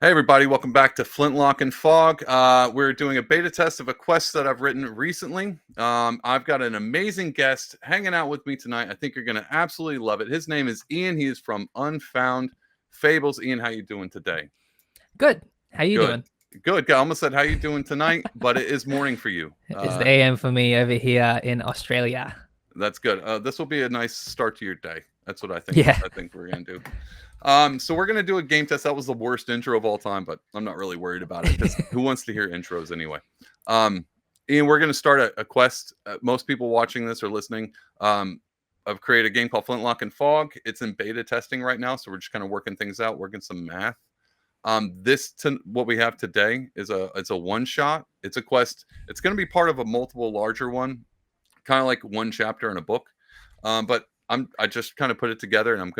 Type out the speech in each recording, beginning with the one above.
Hey everybody, welcome back to Flintlock and Fog. We're doing a beta test of a quest that I've written recently. I've got an amazing guest hanging out with me tonight. I think you're going to absolutely love it. His name is Ian. He is from Unfound Fables. Ian, how you doing today? Good. How you Good. doing? Good. I almost said how you doing tonight, but it is morning for you. It's the AM for me over here in Australia. That's good. This will be a nice start to your day. That's what I think. Yeah. I think we're going to do. So we're gonna do a game test. That was the worst intro of all time, but I'm not really worried about it because who wants to hear intros anyway? Ian, we're gonna start a quest. Most people watching this or listening, I've created a game called Flintlock and Fog. It's in beta testing right now, so we're just kind of working things out, working some math. What we have today is it's a one shot. It's a quest. It's gonna be part of a multiple larger one, kind of like one chapter in a book. But I just kind of put it together, and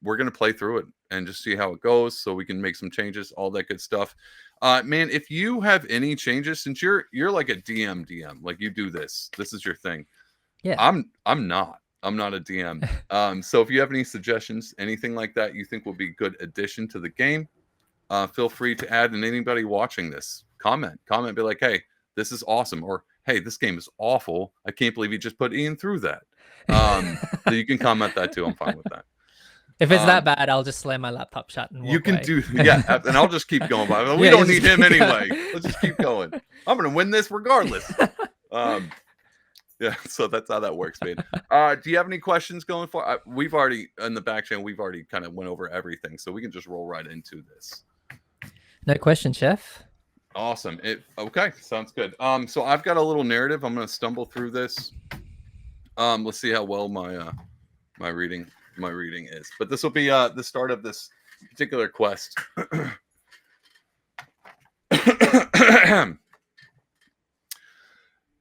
we're gonna play through it and just see how it goes, so we can make some changes, all that good stuff. Man, if you have any changes, since you're like a DM, like you do this is your thing. Yeah. I'm not a DM. So if you have any suggestions, anything like that you think will be good addition to the game, feel free to add. And anybody watching this, comment, be like, hey, this is awesome, or hey, this game is awful. I can't believe you just put Ian through that. So you can comment that too. I'm fine with that. If it's that bad, I'll just slam my laptop shut and You walk can away. do, yeah, and I'll just keep going by. We Yeah, don't just need him keep anyway. going. Let's just keep going. I'm gonna win this regardless. Yeah, so that's how that works, man. Do you have any questions going for? We've already in the back channel. We've already kind of went over everything, so we can just roll right into this. No question, chef. Awesome. Okay, sounds good. So I've got a little narrative. I'm gonna stumble through this. Let's see how well my reading is. But this will be the start of this particular quest.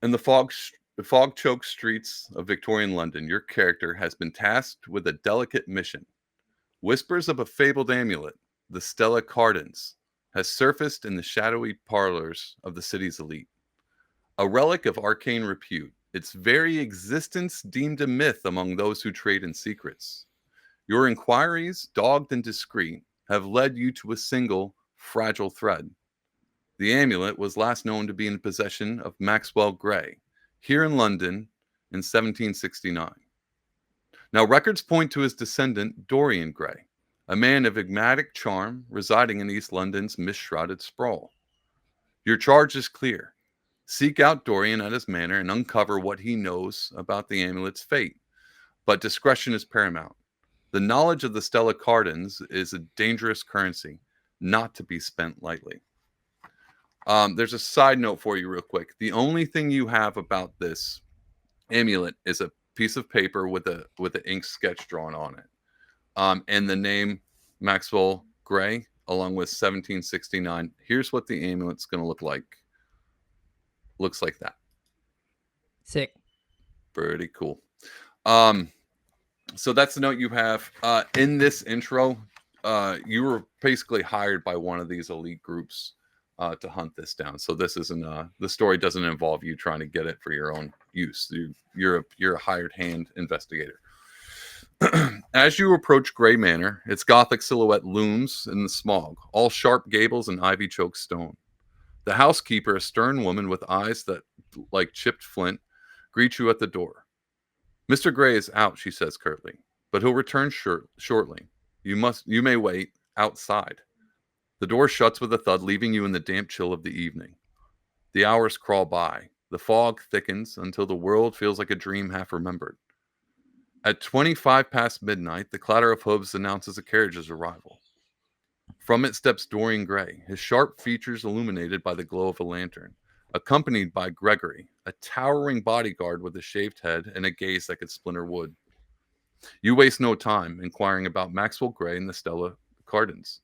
In the fog-choked streets of Victorian London, your character has been tasked with a delicate mission. Whispers of a fabled amulet, the Stella Cardans, has surfaced in the shadowy parlors of the city's elite. A relic of arcane repute, its very existence deemed a myth among those who trade in secrets. Your inquiries, dogged and discreet, have led you to a single, fragile thread. The amulet was last known to be in possession of Maxwell Gray, here in London in 1769. Now, records point to his descendant, Dorian Gray, a man of enigmatic charm residing in East London's mist-shrouded sprawl. Your charge is clear. Seek out Dorian at his manor and uncover what he knows about the amulet's fate. But discretion is paramount. The knowledge of the Stella Cardans is a dangerous currency, not to be spent lightly. There's a side note for you real quick. The only thing you have about this amulet is a piece of paper with an ink sketch drawn on it. And the name Maxwell Gray, along with 1769. Here's what the amulet's going to look like. Looks like that. Sick. Pretty cool. So that's the note you have. In this intro, you were basically hired by one of these elite groups to hunt this down. So this isn't the story doesn't involve you trying to get it for your own use. You're a hired hand investigator. As you approach Gray Manor, its Gothic silhouette looms in the smog, all sharp gables and ivy-choked stone. The housekeeper, a stern woman with eyes that like chipped flint, greets you at the door. Mr. Gray is out, she says curtly, but he'll return shortly. You may wait outside. The door shuts with a thud, leaving you in the damp chill of the evening. The hours crawl by. The fog thickens until the world feels like a dream half remembered. At 25 past midnight, the clatter of hooves announces a carriage's arrival. From it steps Dorian Gray, his sharp features illuminated by the glow of a lantern, accompanied by Gregory, a towering bodyguard with a shaved head and a gaze that could splinter wood. You waste no time inquiring about Maxwell Gray and the Stella Cardans.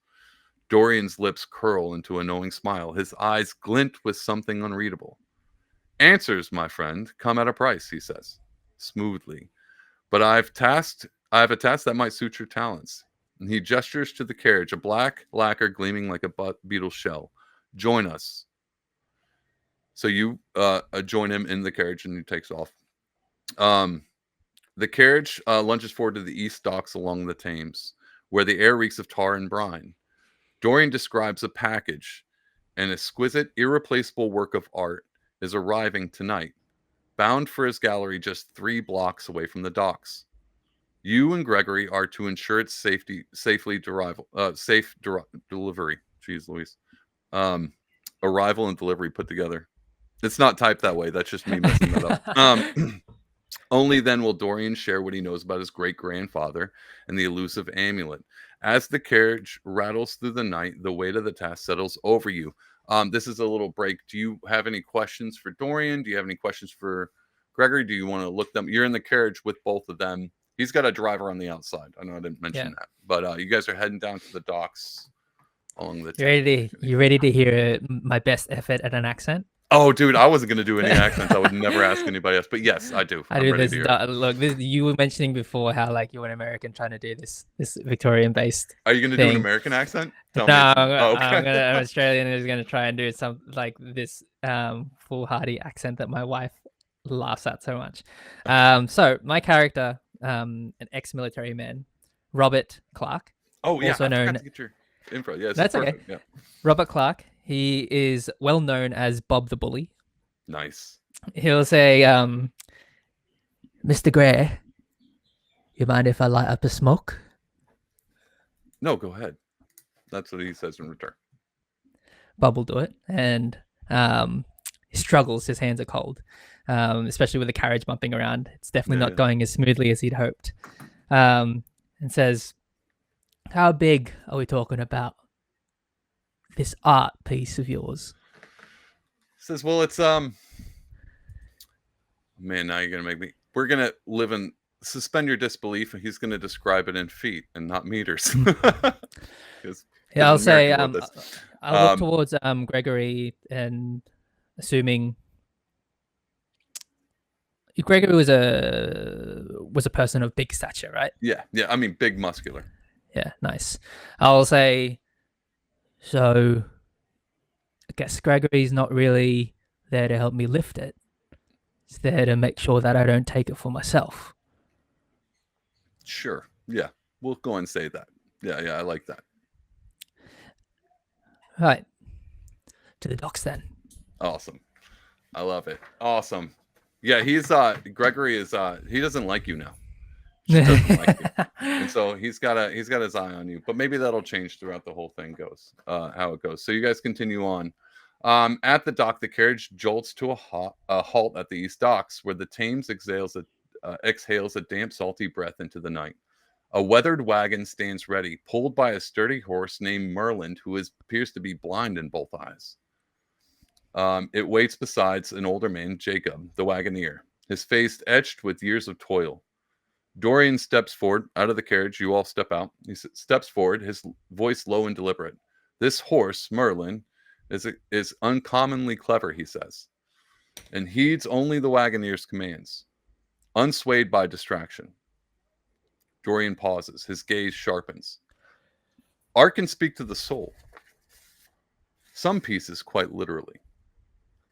Dorian's lips curl into a knowing smile. His eyes glint with something unreadable. Answers, my friend, come at a price, he says, smoothly. But I have a task that might suit your talents. And he gestures to the carriage, a black lacquer gleaming like a beetle's shell. Join us. So you join him in the carriage, and he takes off. The carriage lunges forward to the east docks along the Thames, where the air reeks of tar and brine. Dorian describes a package. An exquisite, irreplaceable work of art is arriving tonight, bound for his gallery just 3 blocks away from the docks. You and Gregory are to ensure its delivery. Jeez Louise. Arrival and delivery put together. It's not typed that way. That's just me messing that up. Only then will Dorian share what he knows about his great-grandfather and the elusive amulet. As the carriage rattles through the night, the weight of the task settles over you. This is a little break. Do you have any questions for Dorian? Do you have any questions for Gregory? Do you want to look them? You're in the carriage with both of them. He's got a driver on the outside. I know I didn't mention that, but you guys are heading down to the docks along the. You ready to hear my best effort at an accent? Oh, dude, I wasn't gonna do any accents. I would never ask anybody else. But yes, I do. I do this. Look, you were mentioning before how like you're an American trying to do this Victorian based. Are you gonna do an American accent? No, I'm an Australian who's gonna try and do some like this foolhardy accent that my wife laughs at so much. So my character, an ex-military man, Robert Clark. Oh yeah, also known. To get your info. Yeah, that's perfect. Okay. Yeah. Robert Clark. He is well known as Bob the Bully. Nice. He'll say, Mr. Gray, you mind if I light up a smoke? No, go ahead. That's what he says in return. Bob will do it. And he struggles. His hands are cold, especially with the carriage bumping around. It's definitely not going as smoothly as he'd hoped. And says, how big are we talking about? This art piece of yours. Says, well, it's man, now you're gonna make me. We're gonna suspend your disbelief, and he's gonna describe it in feet and not meters. Yeah, I'll say I'll look towards Gregory, and assuming Gregory was a person of big stature, right? Yeah. I mean, big, muscular. Yeah, nice. I'll say. So, I guess Gregory's not really there to help me lift it. He's there to make sure that I don't take it for myself. Sure. Yeah. We'll go and say that. Yeah, I like that. All right. To the docks then. Awesome. I love it. Awesome. Yeah, Gregory is he doesn't like you now. Like you. And so he's got his eye on you, but maybe that'll change throughout the whole thing goes how it goes. So you guys continue on. At the dock, the carriage jolts to a halt at the east docks, where the Thames exhales a damp, salty breath into the night. A weathered wagon stands ready, pulled by a sturdy horse named Merlin, who appears to be blind in both eyes. It waits beside an older man, Jacob, the wagoner, his face etched with years of toil. Dorian steps forward out of the carriage. You all step out. He steps forward, his voice low and deliberate. This horse, Merlin, is uncommonly clever, he says, and heeds only the wagoner's commands, unswayed by distraction. Dorian pauses. His gaze sharpens. Art can speak to the soul. Some pieces quite literally.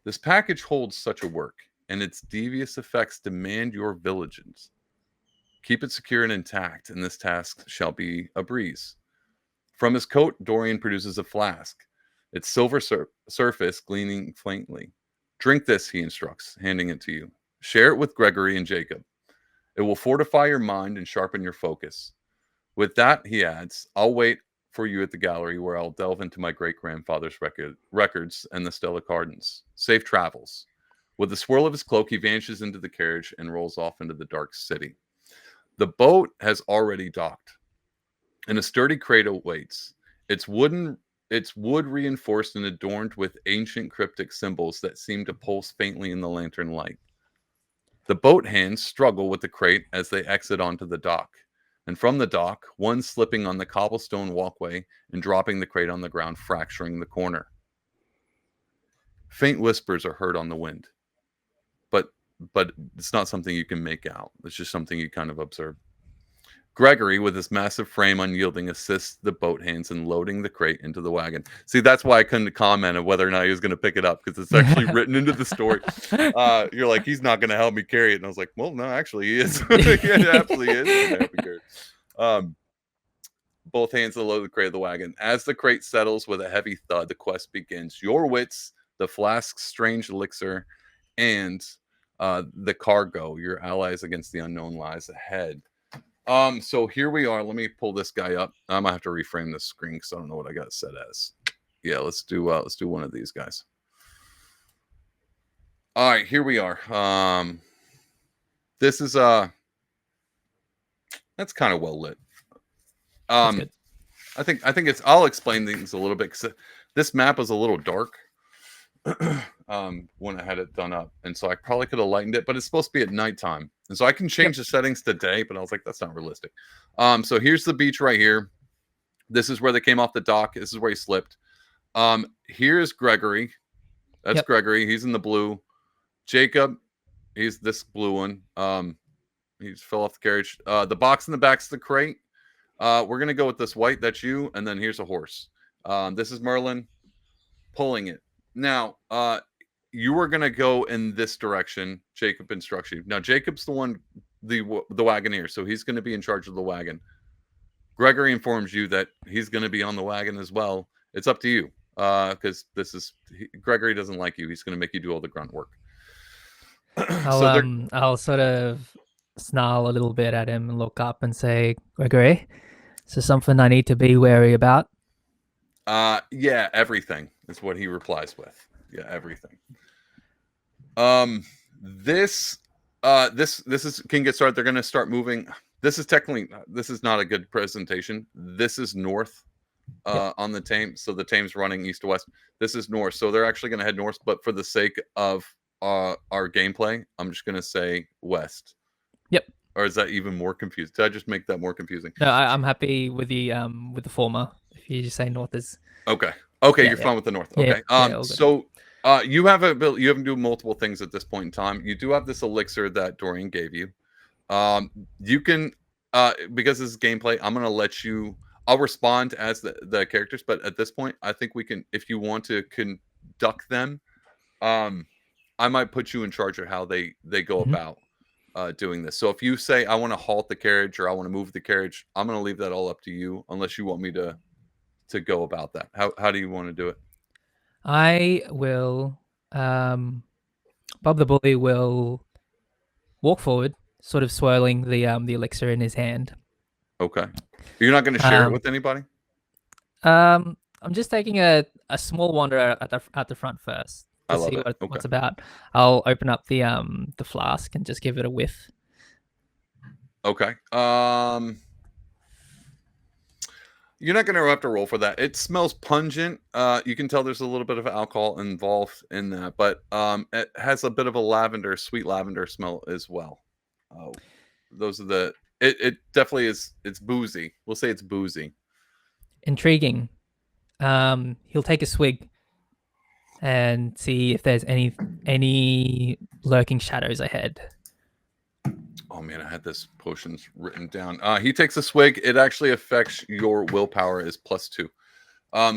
This package holds such a work, and its devious effects demand your vigilance. Keep it secure and intact, and this task shall be a breeze. From his coat, Dorian produces a flask, its silver surface gleaming faintly. Drink this, he instructs, handing it to you. Share it with Gregory and Jacob. It will fortify your mind and sharpen your focus. With that, he adds, I'll wait for you at the gallery, where I'll delve into my great-grandfather's records and the Stella Cardins. Safe travels. With the swirl of his cloak, he vanishes into the carriage and rolls off into the dark city. The boat has already docked, and a sturdy crate awaits. It's wood reinforced and adorned with ancient cryptic symbols that seem to pulse faintly in the lantern light. The boat hands struggle with the crate as they exit onto the dock, and from the dock, one slipping on the cobblestone walkway and dropping the crate on the ground, fracturing the corner. Faint whispers are heard on the wind, but it's not something you can make out. It's just something you kind of observe. Gregory, with his massive frame unyielding, assists the boat hands in loading the crate into the wagon. See, that's why I couldn't comment on whether or not he was going to pick it up, because it's actually written into the story. You're like, he's not going to help me carry it. And I was like, well, no, actually he is. He absolutely is going to help me carry it. both hands of the loaded crate of the wagon. As the crate settles with a heavy thud, the quest begins. Your wits, the flask's strange elixir, and the cargo, your allies against the unknown, lies ahead. So here we are. Let me pull this guy up. I might have to reframe the screen because I don't know what I got it set as. Yeah, let's do one of these guys. All right, here we are. This is that's kind of well lit. That's good. I think it's. I'll explain things a little bit because this map is a little dark when I had it done up, and so I probably could have lightened it, but it's supposed to be at nighttime, and so I can change the settings to day, but I was like, that's not realistic. So here's the beach right here. This is where they came off the dock. This is where he slipped. Here's Gregory. That's Gregory. He's in the blue. Jacob. He's this blue one. He just fell off the carriage. The box in the back's the crate. We're gonna go with this white. That's you. And then here's a horse. This is Merlin pulling it. Now, you are gonna go in this direction. Jacob instructs you. Now, Jacob's the one, the wagoneer, so he's gonna be in charge of the wagon. Gregory informs you that he's gonna be on the wagon as well. It's up to you, because Gregory doesn't like you. He's gonna make you do all the grunt work. I'll sort of snarl a little bit at him and look up and say, Gregory, is there something I need to be wary about? Yeah, everything is what he replies with. Yeah, everything. This can get started. They're going to start moving. This is not a good presentation. This is north on the Thames. So the Thames running east to west. This is north. So they're actually going to head north, but for the sake of our gameplay, I'm just going to say west. Yep. Or is that even more confusing? Did I just make that more confusing? No, I'm happy with the former. If you just say north is okay. You're fine with the north. Okay. So you have you have to do multiple things at this point in time. You do have this elixir that Dorian gave you. You can because this is gameplay, I'm gonna let you. I'll respond as the characters, but at this point, I think we can. If you want to conduct them, I might put you in charge of how they go about doing this. So if you say I want to halt the carriage or I want to move the carriage, I'm going to leave that all up to you, unless you want me to go about that. How do you want to do it? I will. Bob the Bully will walk forward, sort of swirling the elixir in his hand. Okay. You're not going to share it with anybody? I'm just taking a small wander at the front first to see what's about. I'll open up the flask and just give it a whiff. Okay. You're not going to have to roll for that. It smells pungent. You can tell there's a little bit of alcohol involved in that, but it has a bit of a sweet lavender smell as well. Those are the. It definitely is. It's boozy. We'll say it's boozy. Intriguing. He'll take a swig and see if there's any lurking shadows ahead. Oh man, I had this potions written down. He takes a swig. It actually affects your willpower is +2.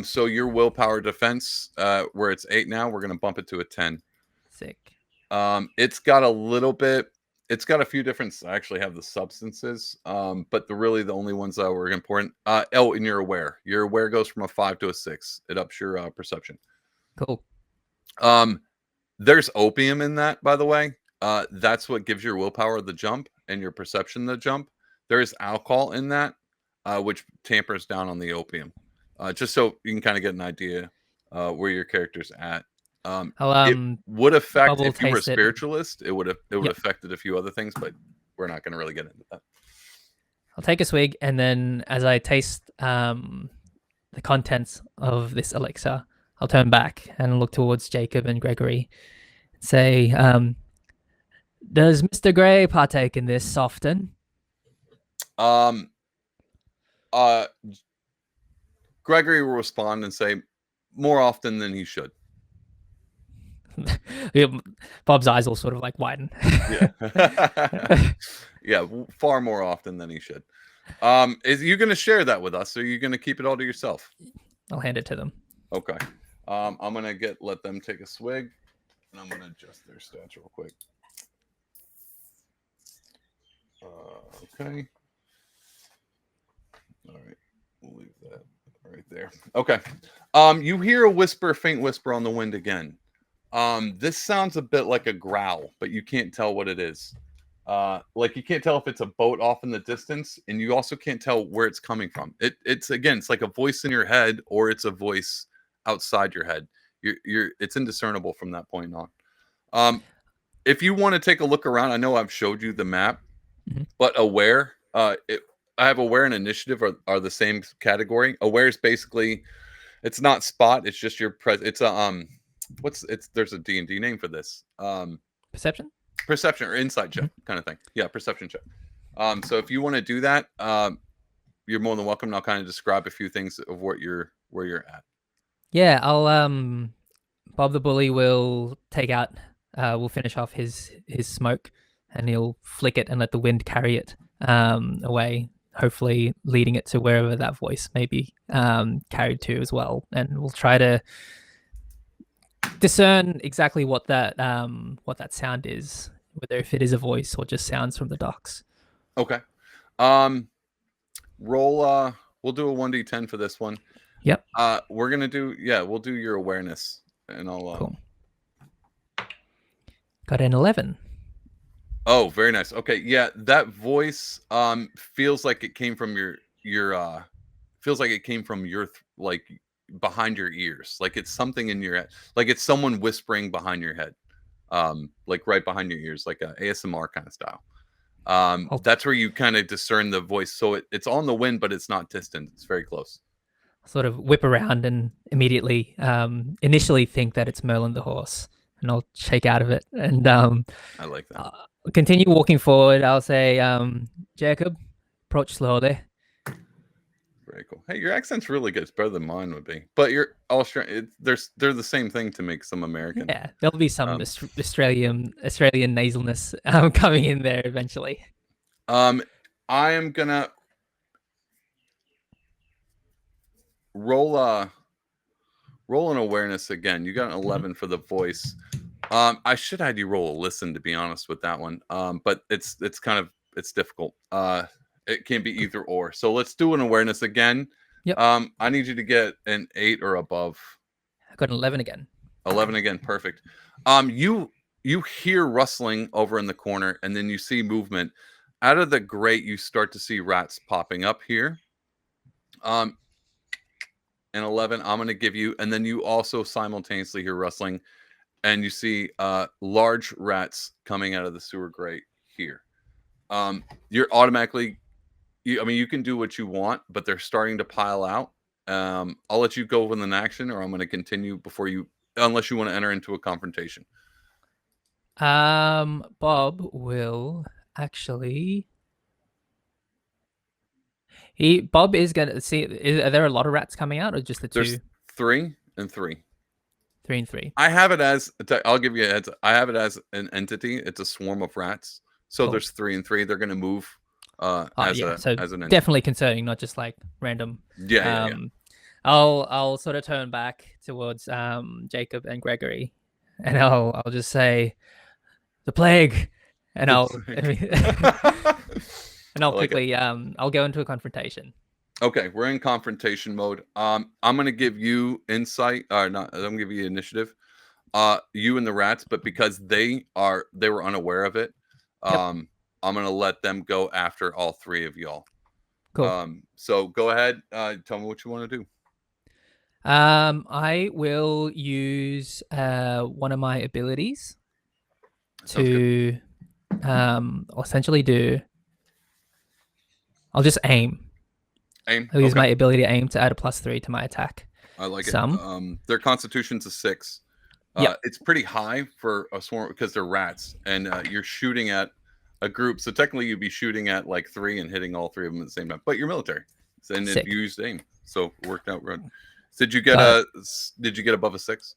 So your willpower defense, where it's 8 now, we're gonna bump it to a 10. Sick. It's got a little bit. It's got a few different. I actually have the substances, but the only ones that were important. And you're aware. Your aware goes from a 5 to a 6. It ups your perception. Cool. There's opium in that, by the way. That's what gives your willpower the jump and your perception the jump. There is alcohol in that, which tampers down on the opium. Just so you can kind of get an idea where your character's at. It would affect if you were a spiritualist. It would have affected a few other things, but we're not going to really get into that. I'll take a swig, and then as I taste the contents of this elixir, I'll turn back and look towards Jacob and Gregory and say, does Mr. Gray partake in this often? Gregory will respond and say, more often than he should. Bob's eyes will sort of like widen. Yeah. Yeah, far more often than he should. Is you going to share that with us, or are you going to keep it all to yourself? I'll hand it to them. Okay. I'm going to let them take a swig, and I'm going to adjust their stats real quick. Okay. All right. We'll leave that right there. Okay. You hear a whisper, faint whisper on the wind again. This sounds a bit like a growl, but you can't tell what it is. Like you can't tell if it's a boat off in the distance, and you also can't tell where it's coming from. It's like a voice in your head, or it's a voice outside your head. It's indiscernible from that point on. If you want to take a look around, I know I've showed you the map, but aware, I have aware and initiative are the same category. Aware is basically, it's not spot, it's just your it's a there's a D&D name for this. Perception Perception or insight check kind of thing. Yeah, perception check. So if you want to do that, you're more than welcome. And I'll kind of describe a few things of where you're at. Yeah, I'll Bob the Bully will take out will finish off his smoke, and he'll flick it and let the wind carry it away, hopefully leading it to wherever that voice may be carried to as well. And we'll try to discern exactly what that sound is, whether if it is a voice or just sounds from the docks. Okay. Roll we'll do a 1d10 for this one. Yep. We're gonna do we'll do your awareness, and I'll cool. Got an 11. Oh, very nice. Okay, yeah, that voice feels like it came from your feels like it came from your like behind your ears. Like it's something in your head. Like it's someone whispering behind your head. Like right behind your ears, like a ASMR kind of style. That's where you kind of discern the voice. So it's on the wind, but it's not distant. It's very close. Sort of whip around and immediately initially think that it's Merlin the horse, and I'll shake out of it. And I like that. Continue walking forward. I'll say, Jacob, approach slowly. Very cool. Hey, your accent's really good. It's better than mine would be. But you're Australian. They're the same thing to make some American. Yeah, there'll be some Australian nasalness coming in there eventually. I am gonna roll an awareness again. You got an 11 for the voice. I should have you roll a listen, to be honest with that one. But it's difficult. It can be either or. So let's do an awareness again. Yep. I need you to get an 8 or above. I got an 11 again. 11 again, perfect. You hear rustling over in the corner, and then you see movement. Out of the grate, you start to see rats popping up here. And 11, I'm going to give you, and then you also simultaneously hear rustling, and you see large rats coming out of the sewer grate here. You're automatically, you can do what you want, but they're starting to pile out. I'll let you go with an action, or I'm going to continue unless you want to enter into a confrontation. Bob will actually. Bob is gonna see. Are there a lot of rats coming out, or just the two? There's 3 and 3. 3 and 3. I have it as. I'll give you a heads. I have it as an entity. It's a swarm of rats. So cool. There's 3 and 3. They're going to move as an entity. Definitely concerning, not just like random. Yeah. I'll sort of turn back towards Jacob and Gregory, and I'll just say, the plague, and I'll quickly I'll go into a confrontation. Okay, we're in confrontation mode. I'm gonna give you insight, or not. I'm gonna give you initiative. You and the rats, but because they were unaware of it, I'm gonna let them go after all 3 of y'all. Cool. So go ahead. Tell me what you want to do. I will use one of my abilities to essentially do. I'll just aim. I'll use my ability to aim to add a +3 to my attack. I like it. Their constitution's a 6. It's pretty high for a swarm because they're rats, and you're shooting at a group. So technically, you'd be shooting at like 3 and hitting all 3 of them at the same time. But you're military, and if you used aim, so it worked out right. Did you get above a 6?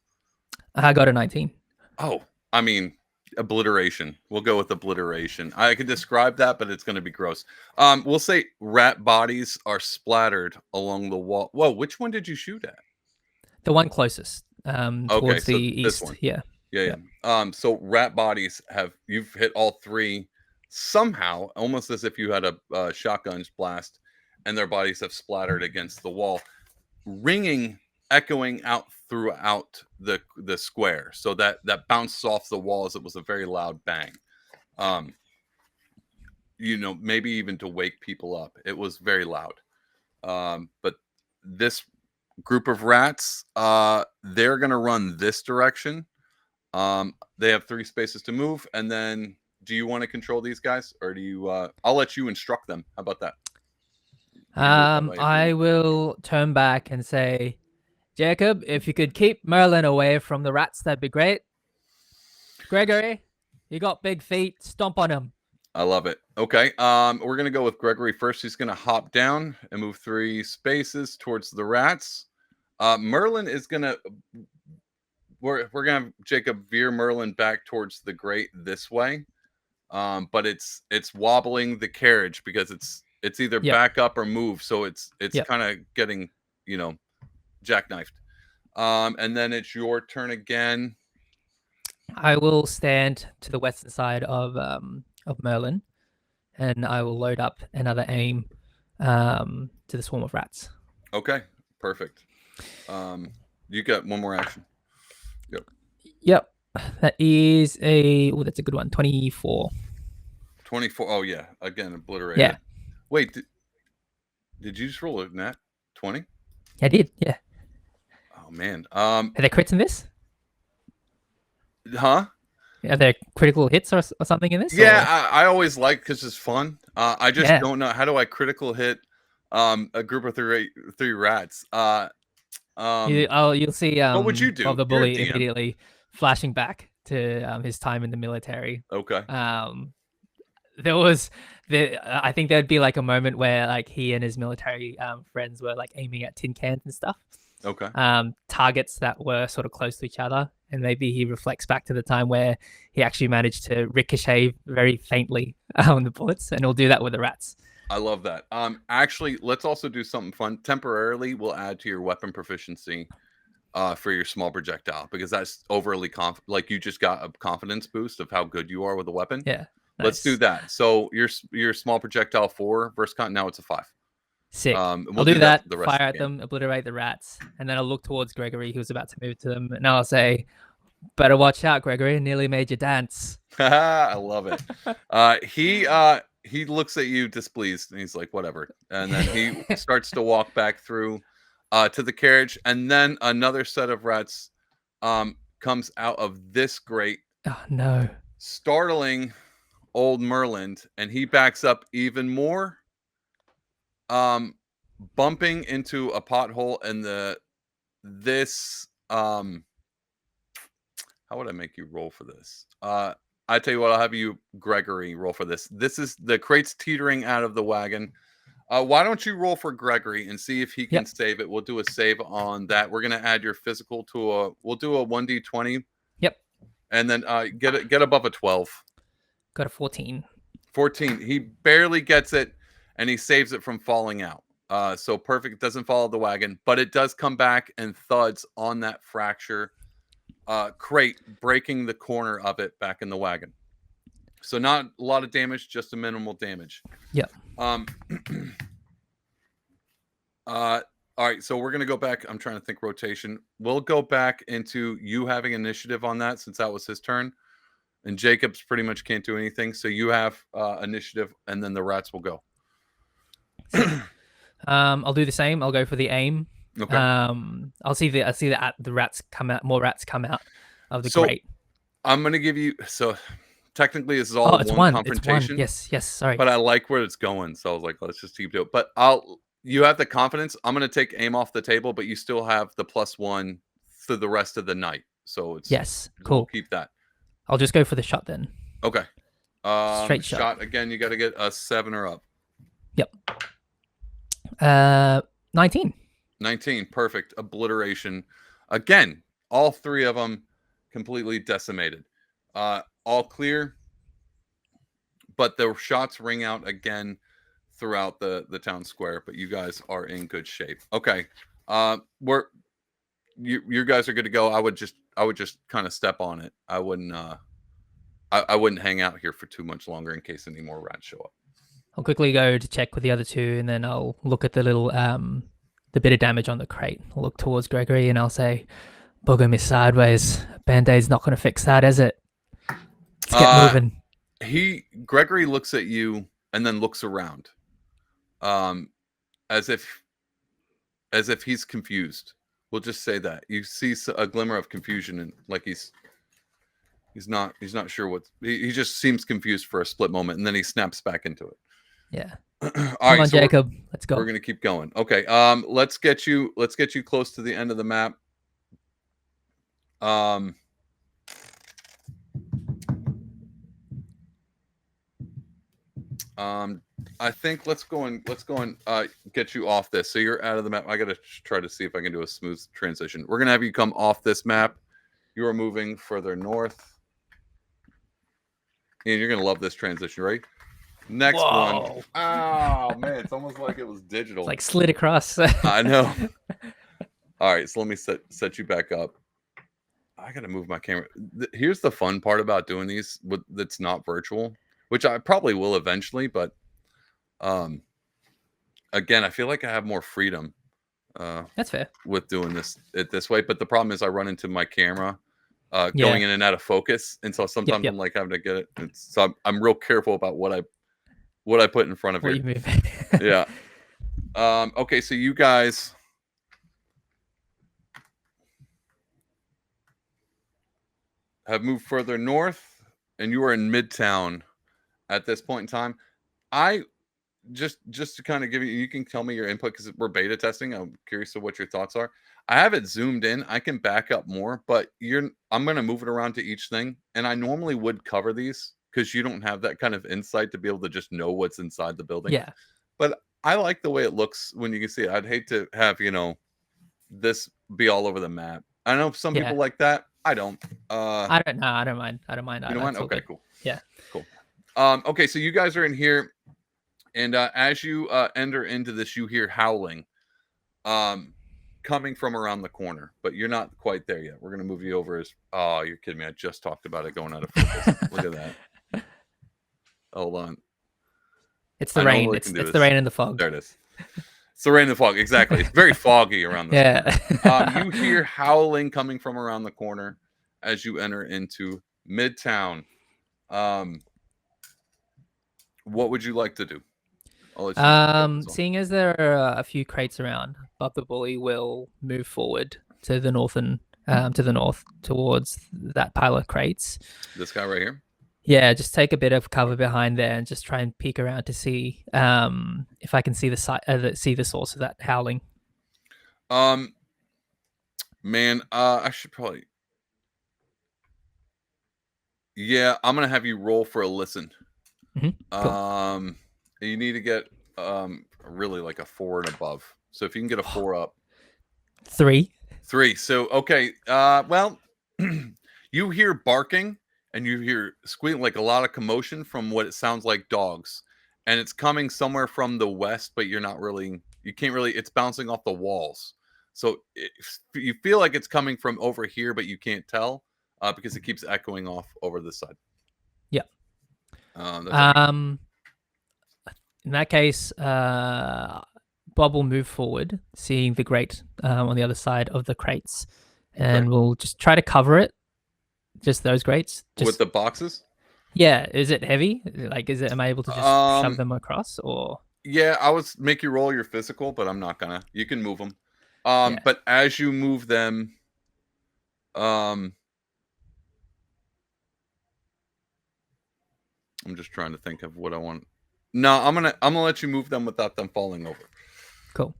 I got a 19. Oh, I mean, obliteration. We'll go with obliteration. I can describe that, but it's going to be gross. We'll say rat bodies are splattered along the wall. Whoa, which one did you shoot at? The one closest. Towards the east. This one. Yeah. So rat bodies you've hit all 3 somehow, almost as if you had a shotgun blast, and their bodies have splattered against the wall, ringing, echoing out throughout the square. So that bounced off the walls. It was a very loud bang. Maybe even to wake people up. It was very loud. But this group of rats, they're going to run this direction. They have 3 spaces to move. And then do you want to control these guys, or do you, I'll let you instruct them. How about that? I will turn back and say, Jacob, if you could keep Merlin away from the rats, that'd be great. Gregory, you got big feet. Stomp on him. I love it. Okay. We're going to go with Gregory first. He's going to hop down and move 3 spaces towards the rats. Merlin is going to, we're going to have Jacob veer Merlin back towards the grate this way. But it's wobbling the carriage because it's either back up or move. So it's kind of getting, jackknifed. And then it's your turn again. I will stand to the western side of Merlin, and I will load up another aim to the swarm of rats. Okay, perfect. You got one more action. Yep. That is that's a good one. 24. 24. Oh yeah, again obliterated. Yeah. Wait, did you just roll a nat 20? I did. Yeah. Oh man. Are there crits in this? Huh? Are there critical hits or something in this? Yeah, I always like because it's fun. I just don't know, how do I critical hit a group of three rats? You'll see. What would you do? Bob the Bully immediately flashing back to his time in the military. Okay. I think there'd be like a moment where like he and his military friends were like aiming at tin cans and stuff. Okay. Targets that were sort of close to each other, and maybe he reflects back to the time where he actually managed to ricochet very faintly on the bullets, and he'll do that with the rats. I love that. Actually, let's also do something fun. Temporarily, we'll add to your weapon proficiency for your small projectile, because that's overly like you just got a confidence boost of how good you are with a weapon. Yeah. Nice. Let's do that. So your small projectile 4 versus now it's a 5. Sick. I'll do that. Fire at them, obliterate the rats, and then I'll look towards Gregory, who's about to move to them, and I'll say, "Better watch out, Gregory. Nearly made you dance." I love it. He looks at you displeased, and he's like, "Whatever." And then he starts to walk back through to the carriage, and then another set of rats comes out of this grate. Oh no! Startling old Merlin, and he backs up even more, bumping into a pothole, and how would I make you roll for this? I tell you what, I'll have you, Gregory, roll for this. This is the crate's teetering out of the wagon. Why don't you roll for Gregory and see if he can save it? We'll do a save on that. We're gonna add your physical to we'll do a 1d20. Yep. And then get above a 12. Got a 14. 14. He barely gets it, and he saves it from falling out. So perfect. It doesn't follow the wagon, but it does come back and thuds on that fracture crate, breaking the corner of it back in the wagon. So not a lot of damage, just a minimal damage. Yeah. All right, so we're going to go back. I'm trying to think rotation. We'll go back into you having initiative on that, since that was his turn. And Jacob's pretty much can't do anything. So you have initiative, and then the rats will go. I'll do the same. I'll go for the aim. Okay. I'll see the rats come out. More rats come out of the grate. I'm going to give you... So technically, this is all one confrontation. Yes, sorry. But I like where it's going. So I was like, let's just keep doing it. But you have the confidence. I'm going to take aim off the table, but you still have the +1 for the rest of the night. So it's... Yes, cool. We'll keep that. I'll just go for the shot then. Okay. Straight shot. Again, you got to get a 7 or up. Yep. 19. 19. Perfect. Obliteration. Again, all 3 of them completely decimated. All clear. But the shots ring out again throughout the town square. But you guys are in good shape. Okay. You guys are good to go. I would just kind of step on it. I wouldn't hang out here for too much longer in case any more rats show up. I'll quickly go to check with the other two, and then I'll look at the little the bit of damage on the crate. I'll look towards Gregory, and I'll say, "Bugger me sideways. Band-Aid's not going to fix that, is it? Let's get moving." Gregory looks at you and then looks around, as if he's confused. We'll just say that you see a glimmer of confusion, and like he's not sure what he just seems confused for a split moment, and then he snaps back into it. Yeah. All Come right, on, so Jacob. Let's go. we're gonna keep going. Okay. Let's get you close to the end of the map. I think let's go and get you off this. So you're out of the map. I gotta try to see if I can do a smooth transition. We're gonna have you come off this map. You are moving further north, and you're gonna love this transition, right? Next one. Oh man, it's almost like it was digital. It's like slid across. I know. All right, so let me set you back up. I gotta move my camera. Here's the fun part about doing these that's not virtual, which I probably will eventually, but again, I feel like I have more freedom. That's fair. With doing this way, but the problem is I run into my camera going in and out of focus, and so sometimes I'm like having to get it. So I'm real careful about what I put in front of What here. you move. Yeah. Okay, so you guys have moved further north, and you are in Midtown at this point in time. I just to kind of give you can tell me your input because we're beta testing. I'm curious to what your thoughts are. I have it zoomed in. I can back up more, but I'm going to move it around to each thing, and I normally would cover these because you don't have that kind of insight to be able to just know what's inside the building. Yeah. But I like the way it looks when you can see it. I'd hate to have, this be all over the map. I know some people like that. I don't. I don't know. I don't mind. I don't mind. You don't mind? Okay, cool. Yeah. Cool. Okay, so you guys are in here, and as you enter into this, you hear howling coming from around the corner, but you're not quite there yet. We're going to move you over oh, you're kidding me. I just talked about it going out of focus. Look at that. Hold on. It's the rain. It's the rain and the fog. There it is. It's the rain and the fog. Exactly. It's very foggy around this corner. You hear howling coming from around the corner as you enter into Midtown. What would you like to do? Seeing as there are a few crates around, Bob the Bully will move forward to the north towards that pile of crates. This guy right here? Yeah, just take a bit of cover behind there and just try and peek around to see if I can see the source of that howling. Man, I should probably. Yeah, I'm gonna have you roll for a listen. Cool. You need to get really like a 4 and above. So if you can get a 4 up. 3. So okay. Well, you hear barking and you hear squealing, like a lot of commotion from what it sounds like dogs, and it's coming somewhere from the west, but you can't really. It's bouncing off the walls, so you feel like it's coming from over here, but you can't tell because it keeps echoing off over this side. Yeah. In that case, Bob will move forward, seeing the grate on the other side of the crates, and we'll just try to cover it. Just those grates. With the boxes? Yeah. Is it heavy? Like, am I able to just shove them across, or? Yeah, I would make you roll your physical, but I'm not gonna. You can move them. But as you move them, I'm just trying to think of what I want. No, I'm gonna let you move them without them falling over. Cool.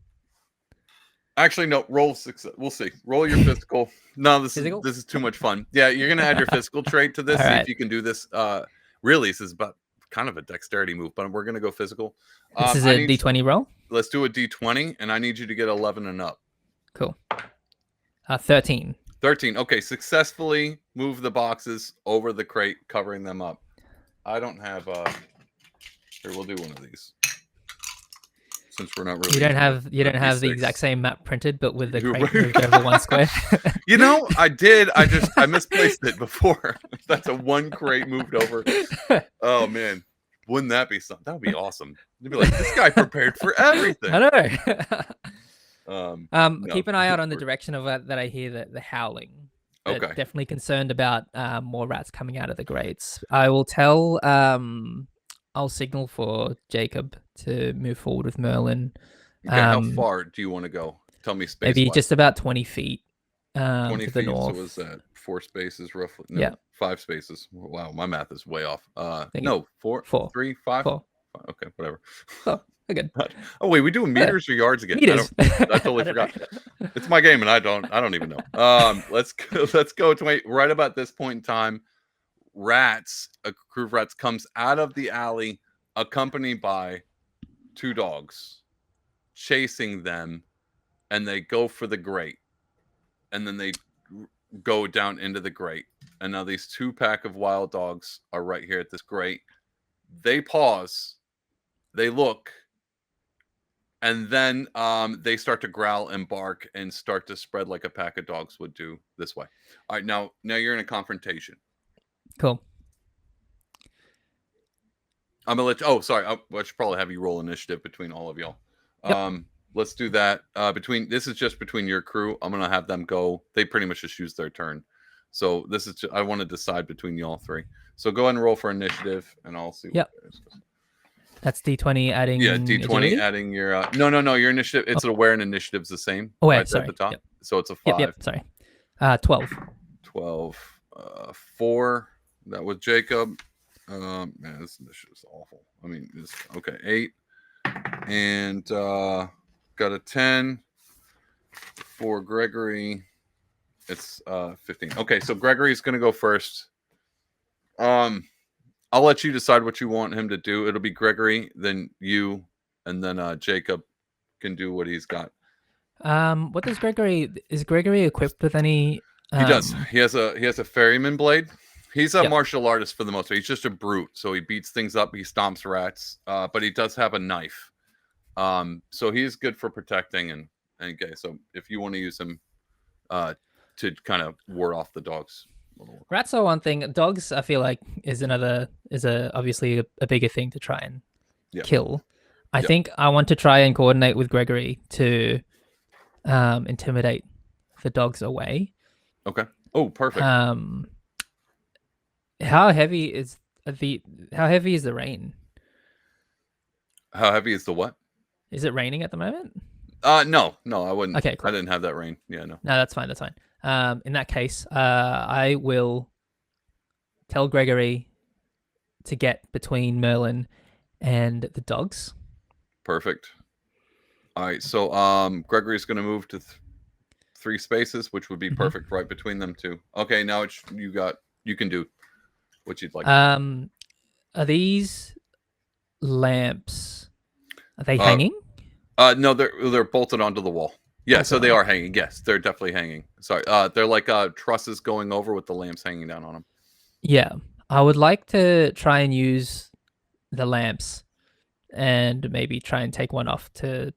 Actually, no. Roll 6. We'll see. Roll your physical. No, this is too much fun. Yeah, you're gonna add your physical trait to this. See if you can do this. Really, this is about kind of a dexterity move, but we're gonna go physical. This is a D20 roll. Let's do a D20, and I need you to get 11 and up. Cool. 13. 13. Okay, successfully move the boxes over the crate, covering them up. I don't have. Here, we'll do one of these. Since we're not really. You don't have the exact same map printed, but with the crate moved over one square. I did. I misplaced it before. That's a one crate moved over. Oh man. Wouldn't that be something? That would be awesome. You'd be like, this guy prepared for everything. I know. No. Keep an eye out on the direction of that I hear the howling. But Okay. definitely concerned about more rats coming out of the grates. I will tell. I'll signal for Jacob to move forward with Merlin. Okay, how far do you want to go? Tell me space. Maybe just about 20 feet 20 to feet, the north. so was that 4 spaces roughly? No, Yeah. 5 spaces. Wow, my math is way off. Think No, 4, four. 3, 5? 4. Okay, whatever. Oh, good. Oh wait, we doing meters or yards again? Meters. I totally forgot. It's my game and I don't even know. Let's go to right about this point in time. A crew of rats comes out of the alley accompanied by 2 dogs chasing them, and they go for the grate, and then they go down into the grate, and now these 2 pack of wild dogs are right here at this grate. They pause, they look, and then they start to growl and bark and start to spread like a pack of dogs would do this way. All right, now you're in a confrontation. Cool. I'm gonna let you. Oh, sorry. I should probably have you roll initiative between all of y'all. Yep. Let's do that. This is just between your crew. I'm gonna have them go. They pretty much just use their turn. So this is. I want to decide between y'all 3. So go ahead and roll for initiative, and I'll see. Yep. What it is. That's D20 adding. Yeah, D20 agility? adding your. No. Your initiative. It's aware and initiative's the same. Oh, wait, right sorry. At the top. Yep. So it's a 5. Yep. Sorry. 12. 12. 4. That was Jacob. Man, this is awful. I mean, okay. 8. And got a 10 for Gregory. It's 15. Okay, so Gregory's gonna go first. I'll let you decide what you want him to do. It'll be Gregory, then you, and then Jacob can do what he's got. What does Gregory? Is Gregory equipped with any? He does. He has a ferryman blade. He's a martial artist for the most part. He's just a brute, so he beats things up. He stomps rats, but he does have a knife. So he's good for protecting and okay. So if you want to use him, to kind of ward off the dogs. Rats are one thing. Dogs, I feel like, is obviously a bigger thing to try and kill. I think I want to try and coordinate with Gregory to intimidate the dogs away. Okay. Oh, perfect. How heavy is the rain? How heavy is the what? Is it raining at the moment? No, I wouldn't. Okay, cool. I didn't have that rain. Yeah, no. No, that's fine. In that case, I will tell Gregory to get between Merlin and the dogs. Perfect. All right, so Gregory's going to move to 3 spaces, which would be perfect right between them 2. Okay, now you can do what you'd like. Are these lamps? Are they hanging? No, they're bolted onto the wall. Yeah, okay. So they are hanging. Yes, they're definitely hanging. Sorry, they're like trusses going over with the lamps hanging down on them. Yeah, I would like to try and use the lamps and maybe try and take one off to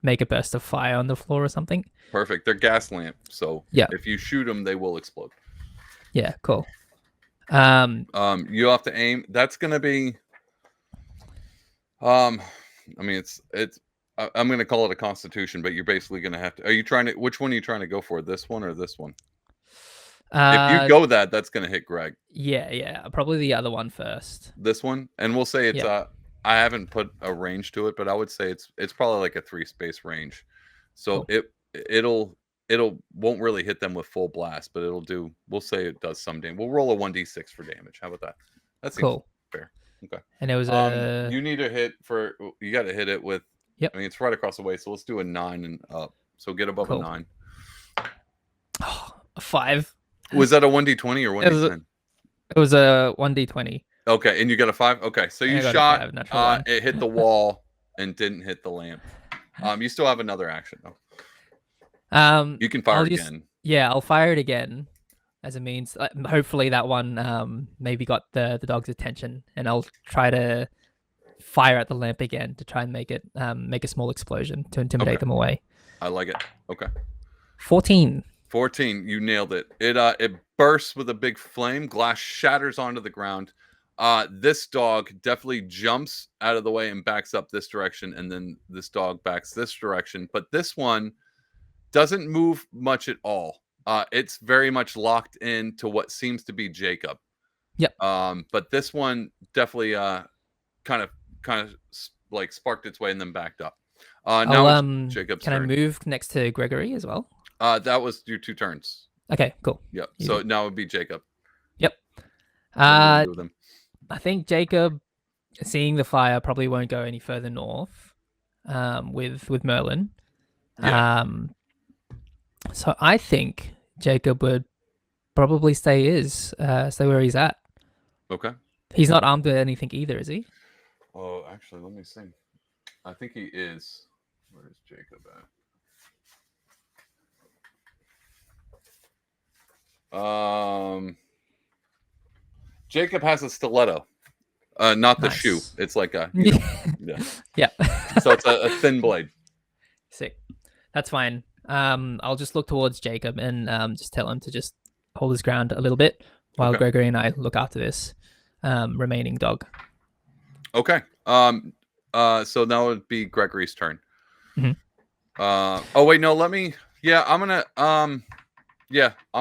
make a burst of fire on the floor or something. Perfect. They're gas lamps, so if you shoot them, they will explode. Yeah, cool. You have to aim. That's gonna be. I mean, it's. I'm gonna call it a constitution, but you're basically gonna have to. Are you trying to? Which one are you trying to go for? This one or this one? If you go that's gonna hit Greg. Yeah. Probably the other one first. This one, and we'll say it's. I haven't put a range to it, but I would say it's probably like a 3-space range. So cool. It'll won't really hit them with full blast, but we'll say it does some damage. We'll roll a 1d6 for damage. How about that? That's cool. Fair. Okay. And it was you need to hit you got to hit it with. Yep. I mean, it's right across the way, so let's do a 9 and up. So get above a 9. Oh, a 5. Was that a 1d20 or 1d10? It was a 1d20. Okay, and you got a 5? Okay, so you shot, it hit the wall and didn't hit the lamp. You still have another action, though. You can fire again. Yeah, I'll fire it again as a means. Hopefully that one maybe got the dog's attention, and I'll try to fire at the lamp again to try and make a small explosion to intimidate them away. I like it. Okay. 14. 14. You nailed it. It bursts with a big flame. Glass shatters onto the ground. This dog definitely jumps out of the way and backs up this direction, and then this dog backs this direction. But this one doesn't move much at all. It's very much locked into what seems to be Jacob. Yep. But this one definitely kind of like sparked its way and then backed up. Now it's Jacob's can turn. I move next to Gregory as well? That was your 2 turns. Okay, cool. Yep. So now it would be Jacob. Yep. What do you do with him? I think Jacob, seeing the fire, probably won't go any further north with Merlin. Yeah. So I think Jacob would probably stay where he's at. Okay. He's not armed with anything either, is he? Oh, actually, let me see. I think he is. Where is Jacob at? Jacob has a stiletto. Not the shoe. It's like a yeah. Yeah. So it's a thin blade. Sick. That's fine. I'll just look towards Jacob and just tell him to just hold his ground a little bit while Gregory and I look after this remaining dog. Okay. So now it would be Gregory's turn. Mm-hmm. Oh wait, no. I'm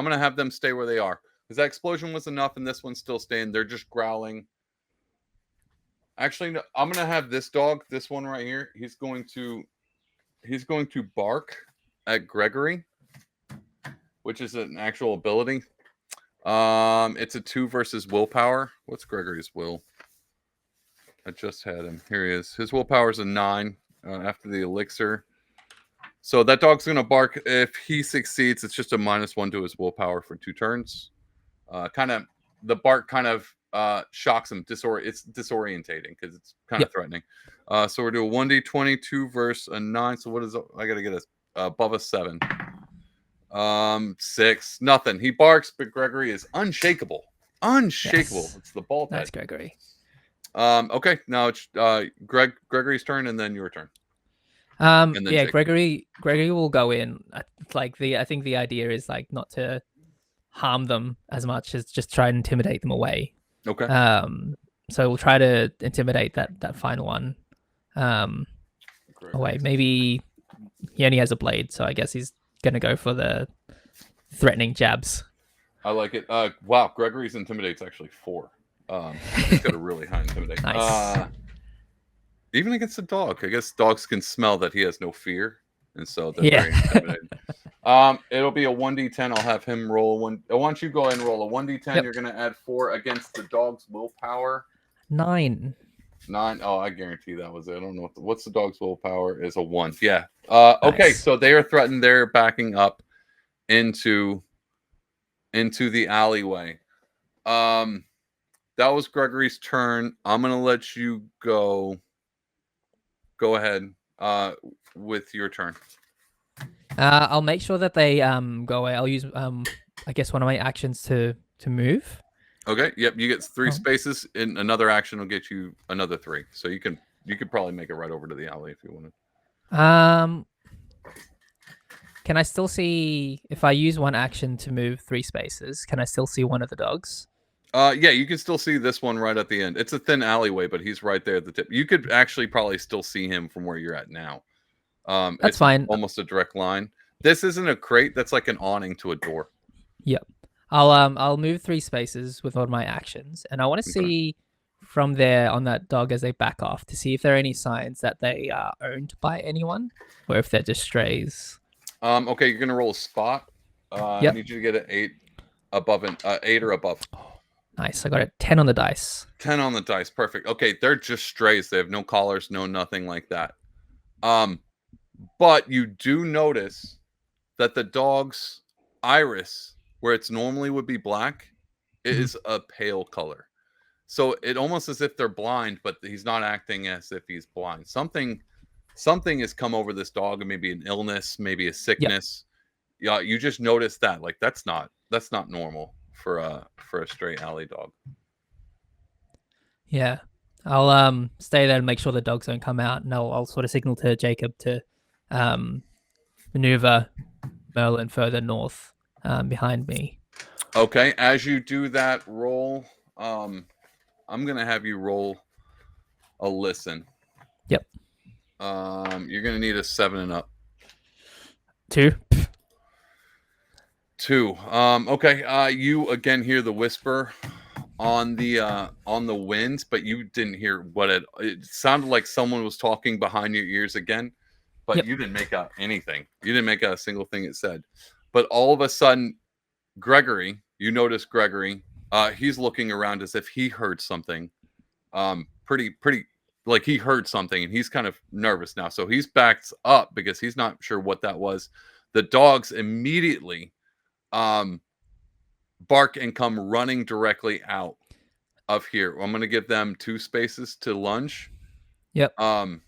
gonna have them stay where they are because that explosion was enough, and this one's still staying. They're just growling. Actually, no, I'm gonna have this dog, this one right here. He's going to bark at Gregory, which is an actual ability. It's a 2 versus willpower. What's Gregory's will? I just had him. Here he is. His willpower is a 9 after the elixir. So that dog's going to bark. If he succeeds, it's just a -1 to his willpower for 2 turns. The bark kind of shocks him. It's disorientating because it's kind of threatening. So we're doing 1d20, 2 versus a 9. So what is it? I got to get above a 7. 6. Nothing. He barks, but Gregory is unshakable. Unshakable. Yes. It's the ball pet. That's Gregory. Okay, now it's Gregory's turn, and then your turn. Jacob. Gregory will go in. I think the idea is like not to harm them as much as just try and intimidate them away. Okay. So we'll try to intimidate that final one away. Maybe he only has a blade, so I guess he's gonna go for the threatening jabs. I like it. Wow, Gregory's intimidate's actually 4. He's got a really high intimidate. Nice. Even against a dog, I guess dogs can smell that he has no fear, and so they're very intimidated. It'll be a 1d10. I'll have him roll one. Why don't you go ahead and roll a 1d10? Yep. You're gonna add 4 against the dog's willpower. 9. 9. Oh, I guarantee that was it. I don't know what's the dog's willpower is a 1. Yeah. Okay, so they are threatened. They're backing up into the alleyway. That was Gregory's turn. I'm gonna let you go. Go ahead with your turn. I'll make sure that they go away. I'll use I guess one of my actions to move. Okay. Yep. You get 3 spaces. In another action will get you another 3. So you could probably make it right over to the alley if you wanted. Can I still see if I use one action to move 3 spaces? Can I still see one of the dogs? Yeah, you can still see this one right at the end. It's a thin alleyway, but he's right there at the tip. You could actually probably still see him from where you're at now. That's fine. Almost a direct line. This isn't a crate. That's like an awning to a door. Yep. I'll move 3 spaces with all my actions, and I want to see from there on that dog as they back off to see if there are any signs that they are owned by anyone, or if they're just strays. Okay, you're gonna roll a spot. I need you to get an 8 above 8 or above. Nice. I got a 10 on the dice. 10 on the dice. Perfect. Okay, they're just strays. They have no collars, no nothing like that. But you do notice that the dog's iris, where it's normally would be black, is a pale color. So it almost as if they're blind, but he's not acting as if he's blind. Something has come over this dog, and maybe an illness, maybe a sickness. Yeah, you just notice that. Like that's not normal for a stray alley dog. Yeah. I'll stay there and make sure the dogs don't come out, and I'll sort of signal to Jacob to maneuver Merlin further north behind me. Okay, as you do that, roll I'm gonna have you roll a listen. Yep. You're gonna need a 7 and up. 2. 2. Okay. You again hear the whisper on the winds, but you didn't hear what it sounded like. Someone was talking behind your ears again, but Yep. you didn't make out anything. You didn't make out a single thing it said. But all of a sudden, Gregory, you notice Gregory, he's looking around as if he heard something. Pretty like he heard something, and he's kind of nervous now. So he's backed up because he's not sure what that was. The dogs immediately bark and come running directly out of here. I'm going to give them 2 spaces to lunge. Yep. All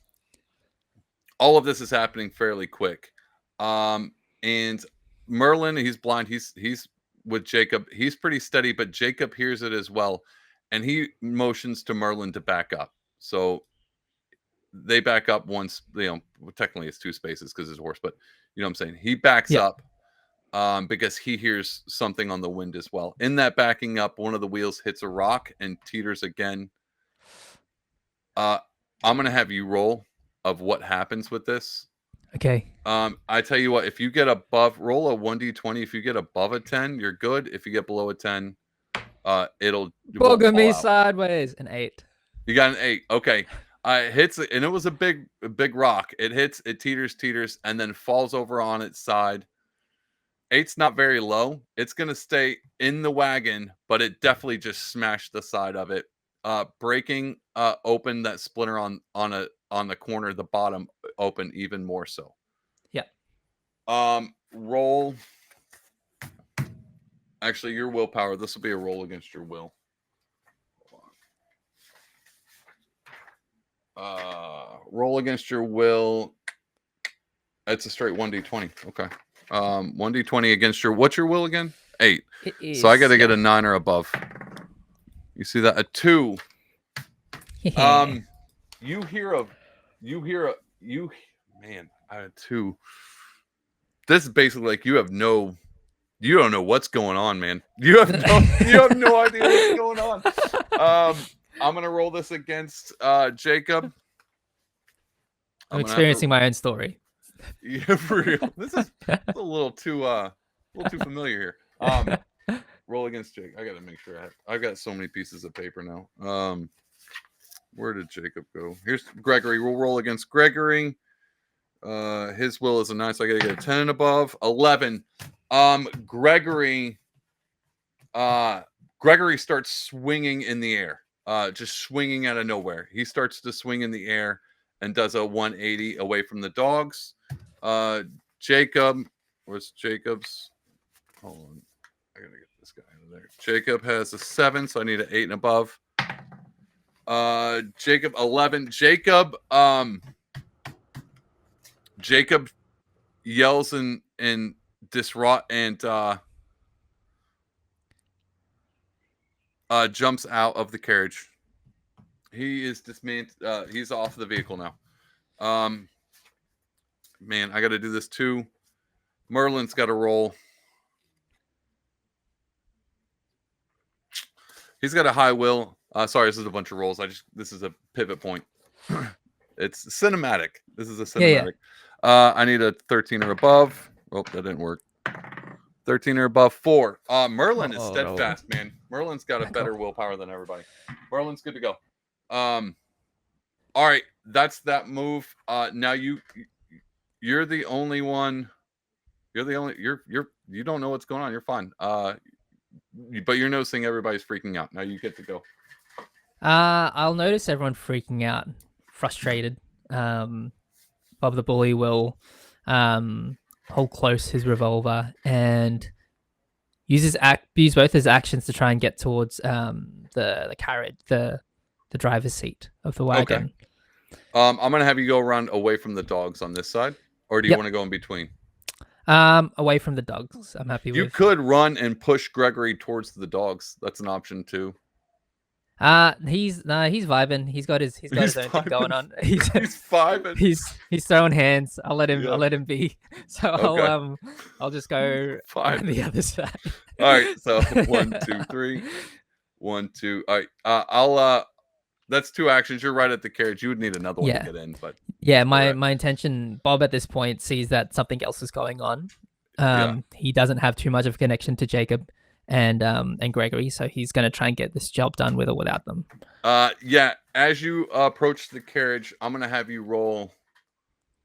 of this is happening fairly quick. And Merlin, he's blind. He's with Jacob. He's pretty steady, but Jacob hears it as well, and he motions to Merlin to back up. So they back up once. Technically it's 2 spaces because it's a horse, but you know what I'm saying. He backs up because he hears something on the wind as well. In that backing up, one of the wheels hits a rock and teeters again. I'm gonna have you roll of what happens with this. Okay. I tell you what, if you get above, roll a 1d20. If you get above a 10, you're good. If you get below a 10, it'll booger me sideways. An 8. You got an 8. Okay. It hits, and it was a big rock. It hits, it teeters, and then falls over on its side. 8's not very low. It's gonna stay in the wagon, but it definitely just smashed the side of it, breaking open that splinter on the corner, the bottom open even more so. Yeah. Roll. Actually, your willpower. This will be a roll against your will. Roll against your will. It's a straight 1d20. Okay. 1d20 against your. What's your will again? 8. It is, so I got to get a 9 or above. You see that? A 2. You hear a man. I had 2. This is basically like you don't know what's going on, man. You have no idea what's going on. I'm gonna roll this against Jacob. I'm experiencing my own story. Yeah, for real. This is a little too familiar here. Roll against Jake. I gotta make sure I've got so many pieces of paper now. Where did Jacob go? Here's Gregory. We'll roll against Gregory. His will is a 9, so I gotta get a 10 and above. 11. Gregory starts swinging in the air. Just swinging out of nowhere. He starts to swing in the air and does a 180 away from the dogs. Jacob, where's Jacob's? Hold on, I gotta get this guy out of there. Jacob has a 7, so I need an 8 and above. Jacob 11. Jacob yells in distraught and jumps out of the carriage. He is dismantled. He's off the vehicle now. Man, I got to do this too. Merlin's got to roll. He's got a high will. Sorry, this is a bunch of rolls. This is a pivot point. It's cinematic. This is a cinematic. Yeah. I need a 13 or above. Oh, that didn't work. 13 or above. 4. Merlin is steadfast, man. Merlin's got a better willpower than everybody. Merlin's good to go. All right, that's that move. Now you're the only one. You don't know what's going on. You're fine. But you're noticing everybody's freaking out. Now you get to go. I'll notice everyone freaking out, frustrated. Bob the Bully will hold close his revolver and use both his actions to try and get towards the carriage, the driver's seat of the wagon. Okay. I'm gonna have you go around away from the dogs on this side, or do you want to go in between? Away from the dogs. I'm happy with. You could run and push Gregory towards the dogs. That's an option too. He's vibing. He's got his own thing going on. He's vibing. He's throwing hands. I'll let him be. So I'll just go on the other side. All right. So 1, 2, 3. 1, 2. All right. That's 2 actions. You're right at the carriage. You would need another one to Yeah. get in, but Yeah, all my right. my intention, Bob at this point sees that something else is going on. Yeah. He doesn't have too much of a connection to Jacob and Gregory, so he's going to try and get this job done with or without them. Yeah. As you approach the carriage, I'm gonna have you roll.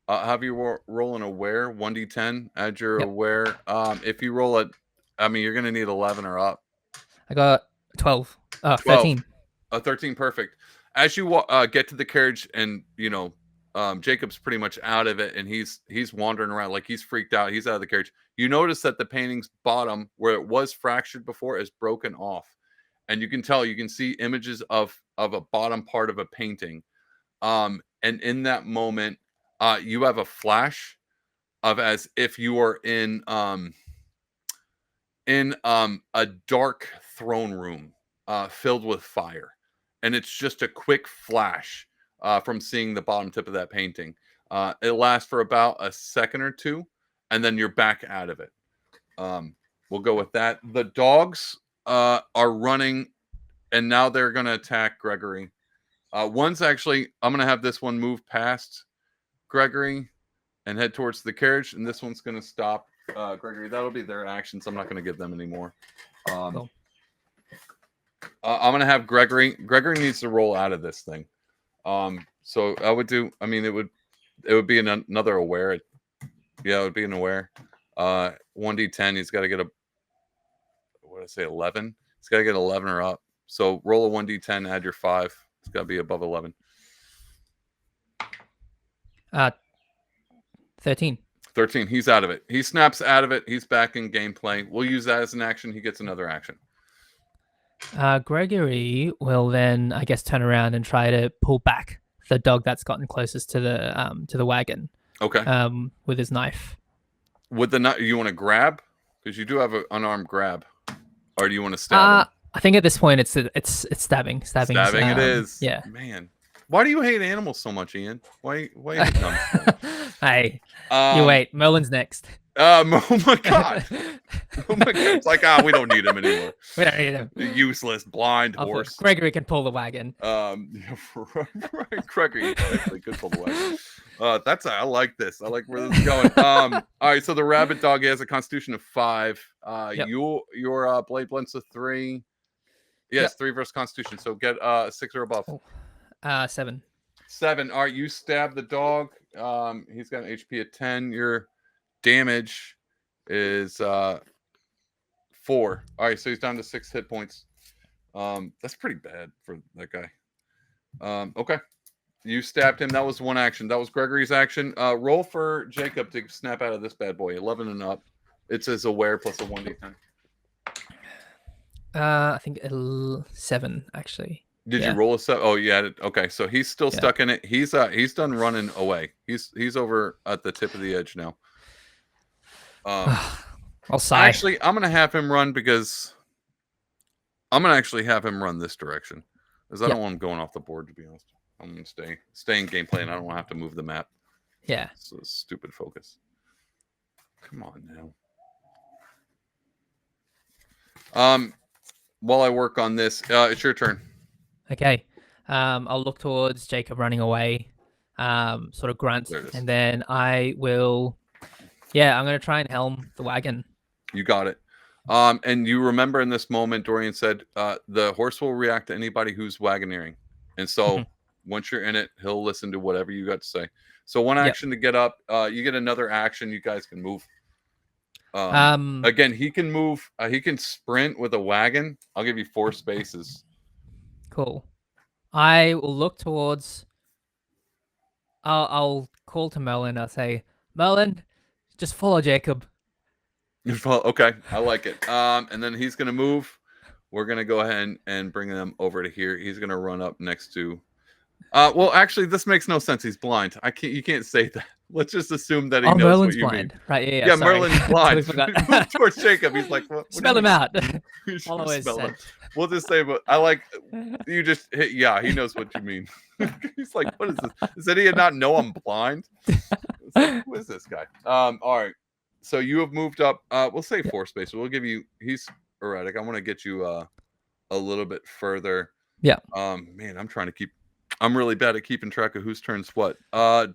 Have you roll an aware 1d10. Add your Yep. aware. If you roll it, I mean, you're gonna need 11 or up. I got 12. 12. 13. 13, perfect. As you get to the carriage, and Jacob's pretty much out of it, and he's wandering around like he's freaked out. He's out of the carriage. You notice that the painting's bottom, where it was fractured before, is broken off, and you can tell. You can see images of a bottom part of a painting. And in that moment, you have a flash of as if you are in a dark throne room filled with fire, and it's just a quick flash from seeing the bottom tip of that painting. It lasts for about a second or two, and then you're back out of it. We'll go with that. The dogs are running, and now they're going to attack Gregory. One's actually, I'm going to have this one move past Gregory and head towards the carriage, and this one's going to stop Gregory. That'll be their actions. I'm not going to give them any more. Cool. I'm going to have Gregory. Gregory needs to roll out of this thing. So I would do. I mean, it would be another aware. Yeah, it would be an aware. 1d10. He's got to get a. What did I say? 11. He's got to get 11 or up. So roll a 1d10. Add your 5. It's got to be above 11. 13. 13. He's out of it. He snaps out of it. He's back in gameplay. We'll use that as an action. He gets another action. Gregory will then, I guess, turn around and try to pull back the dog that's gotten closest to the wagon. Okay. With his knife. With the knife, you want to grab? Because you do have an unarmed grab, or do you want to stab him? I think at this point it's stabbing. Stabbing it is. Yeah. Man, why do you hate animals so much, Ian? Why you hate them? Hey, you wait. Merlin's next. Oh my god. Oh my god. It's like, we don't need him anymore. We don't need him. The useless blind horse. Gregory can pull the wagon. Right. Gregory actually could pull the wagon. I like this. I like where this is going. All right, so the rabbit dog has a constitution of 5. Yep. Your blade blends a 3. Yes, Yep. 3 versus constitution. So get 6 or above. 7. 7. All right, you stab the dog. He's got an HP of 10. Your damage is 4. All right, so he's down to 6 hit points. That's pretty bad for that guy. Okay. You stabbed him. That was one action. That was Gregory's action. Roll for Jacob to snap out of this bad boy. 11 and up. It's his aware plus a 1d10. I think 7 actually. Did you roll a 7? Oh, yeah. Okay, so he's still stuck in it. He's done running away. He's over at the tip of the edge now. I'll sigh. Actually, I'm gonna have him run because I'm gonna actually have him run this direction because I don't want him going off the board. To be honest, I'm gonna stay in gameplay, and I don't want to have to move the map. Yeah. So stupid focus. Come on now. While I work on this, it's your turn. Okay. I'll look towards Jacob running away. Sort of grunt, and then I will. Yeah, I'm gonna try and helm the wagon. You got it. And you remember in this moment, Dorian said, the horse will react to anybody who's wagoneering. And so once you're in it, he'll listen to whatever you got to say. So one action to get up, you get another action. You guys can move. Again, he can move. He can sprint with a wagon. I'll give you 4 spaces. Cool. I will look towards. I'll call to Merlin. I'll say, Merlin, just follow Jacob. Okay, I like it. And then he's gonna move. We're gonna go ahead and bring them over to here. He's gonna run up next to. Well, actually, this makes no sense. He's blind. You can't say that. Let's just assume that he knows Merlin's what you blind. mean. Right? Yeah. Yeah, Merlin's blind. Move towards Jacob. He's like, what Spell him out. Follow his scent. We'll just say, but I like you just hit. Yeah, he knows what you mean. He's like, what is this? Does he not know I'm blind? Like, who is this guy? All right. So you have moved up. We'll say 4 spaces. We'll give you. He's erratic. I want to get you a little bit further. Yeah. Man, I'm really bad at keeping track of whose turns what.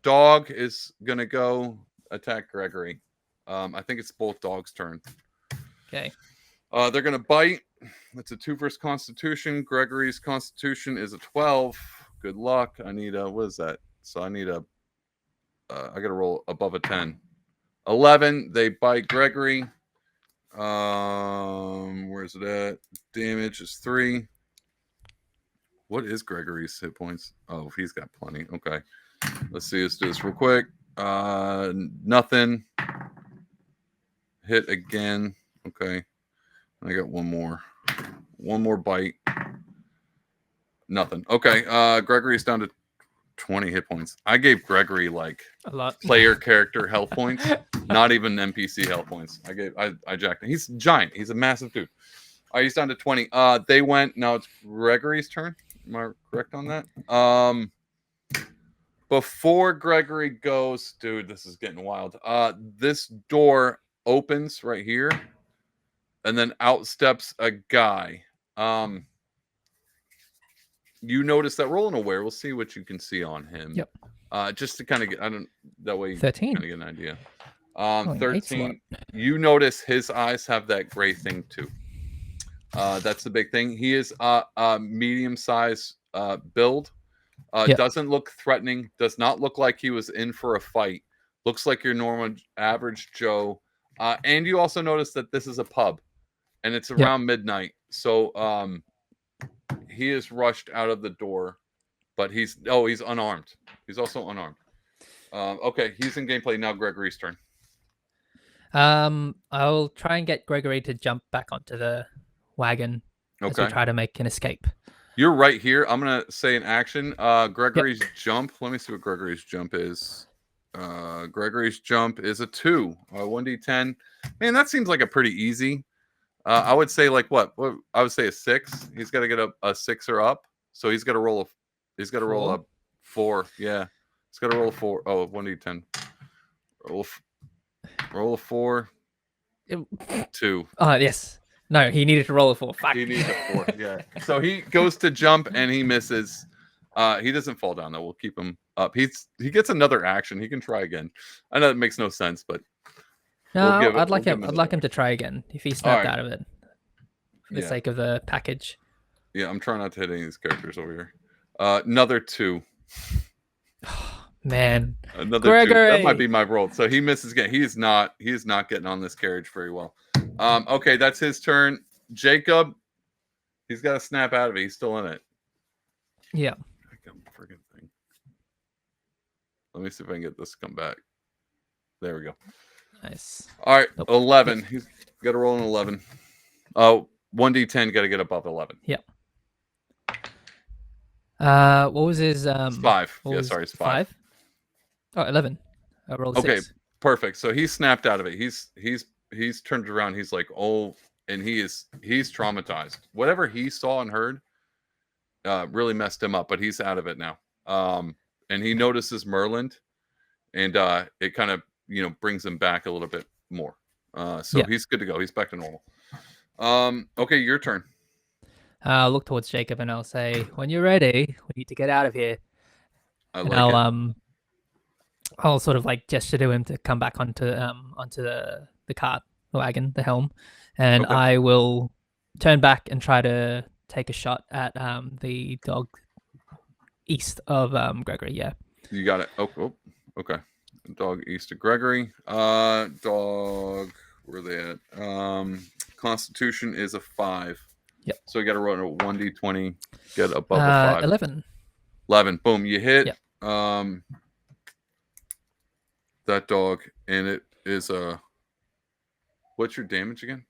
Dog is gonna go attack Gregory. I think it's both dogs' turn. Okay. They're gonna bite. It's a 2 versus Constitution. Gregory's Constitution is a 12. Good luck. I need a what is that? So I need a I gotta roll above a 10. 11. They bite Gregory. Where's it at? Damage is 3. What is Gregory's hit points? Oh, he's got plenty. Okay. Let's see. Let's do this real quick. Nothing. Hit again. Okay. I got one more. One more bite. Nothing. Okay. Gregory's down to 20 hit points. I gave Gregory like A lot. player character health points, not even NPC health points. I jacked him. He's giant. He's a massive dude. All right, he's down to 20. They went. Now it's Gregory's turn. Am I correct on that? Before Gregory goes, dude, this is getting wild. This door opens right here, and then out steps a guy. You notice that rolling aware. We'll see what you can see on him. Yep. Just to kind of get, that way you 13. kind of get an idea. Oh, 13. You notice his eyes have that gray thing too. That's the big thing. He is medium size build. Yep. Doesn't look threatening. Does not look like he was in for a fight. Looks like your normal average Joe. And you also notice that this is a pub, and it's around midnight. So he is rushed out of the door, but he's unarmed. He's also unarmed. Okay, he's in gameplay now. Gregory's turn. I'll try and get Gregory to jump back onto the wagon as we try to make an escape. You're right here. I'm gonna say an action. Gregory's jump. Let me see what Gregory's jump is. Gregory's jump is a 2. 1d10. Man, that seems like a pretty easy. I would say like what? I would say a 6. He's got to get a 6 or up. So he's got to roll a 4. Yeah, he's got to roll a 4. Oh, 1d10. Roll a 4. 2. Yes. No, he needed to roll a 4. Fuck. He needs a 4. Yeah. So he goes to jump and he misses. He doesn't fall down though. We'll keep him up. He gets another action. He can try again. I know it makes no sense, but no, I'd like him to try again if he snapped out of it for the sake of the package. Yeah, I'm trying not to hit any of these characters over here. Another 2. Man, another Gregory. 2. That might be my roll. So he misses again. He is not getting on this carriage very well. Okay, that's his turn. Jacob, he's got to snap out of it. He's still in it. Yeah. Freaking thing. Let me see if I can get this to come back. There we go. Nice. All right, 11. He's got to roll an 11. Oh, 1d10. Got to get above 11. Yep. What was his? 5. Yeah, sorry, it's 5. Oh, 11. I rolled a 6. Okay, perfect. So he snapped out of it. He's turned around. He's like, oh, and he's traumatized. Whatever he saw and heard really messed him up, but he's out of it now. And he notices Merlin, and it kind of brings him back a little bit more. So he's good to go. He's back to normal. Okay, your turn. I'll look towards Jacob and I'll say, when you're ready, we need to get out of here. I'll sort of like gesture to him to come back onto the cart, the wagon, the helm, and I will turn back and try to take a shot at the dog east of Gregory. Yeah. You got it. Oh, okay. Dog east of Gregory. Dog, where are they at? Constitution is a 5. Yep. So you got to roll a 1d20, get above a 5. 11. 11. Boom. You hit. Yep. That dog, and it is what's your damage again?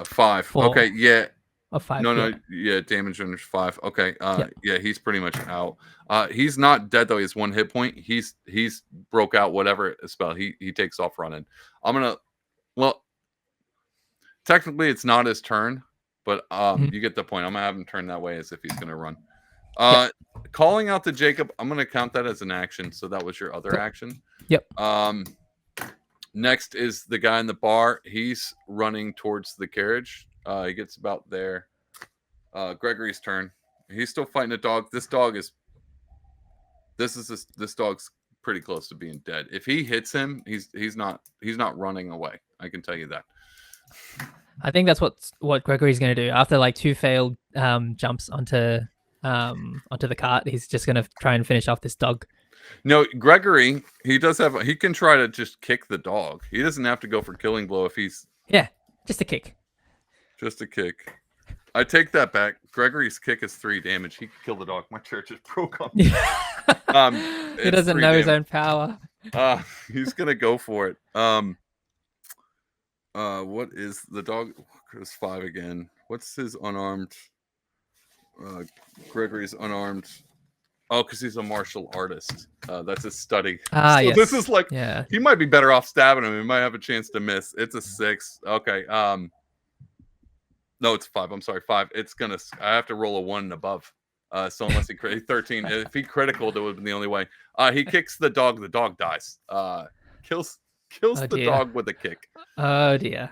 5. 4. Okay. Yeah. A 5. No. Yeah. Damage under 5. Okay. Yeah. He's pretty much out. He's not dead though. He has 1 hit point. He's broke out whatever spell. He takes off running. Well, technically it's not his turn. But you get the point. I'm going to have him turn that way as if he's going to run. Calling out to Jacob, I'm going to count that as an action. So that was your other action. Yep. Next is the guy in the bar. He's running towards the carriage. He gets about there. Gregory's turn. He's still fighting a dog. This dog's pretty close to being dead. If he hits him, he's not running away. I can tell you that. I think that's what Gregory's going to do after like 2 failed jumps onto the cart. He's just going to try and finish off this dog. No, Gregory, he can try to just kick the dog. He doesn't have to go for killing blow if he's just a kick. Just a kick. I take that back. Gregory's kick is 3 damage. He could kill the dog. My chair just broke on me. He doesn't know his own power. He's gonna go for it. What is the dog? It's 5 again. What's his unarmed? Gregory's unarmed. Oh, because he's a martial artist. That's his study. Yes. This is like, he might be better off stabbing him. He might have a chance to miss. It's a 6. Okay. No, it's 5. I'm sorry, 5. I have to roll a 1 and above. So unless he 13, if he critical, that would have been the only way. He kicks the dog dies. Kills the dog with a kick. Oh dear.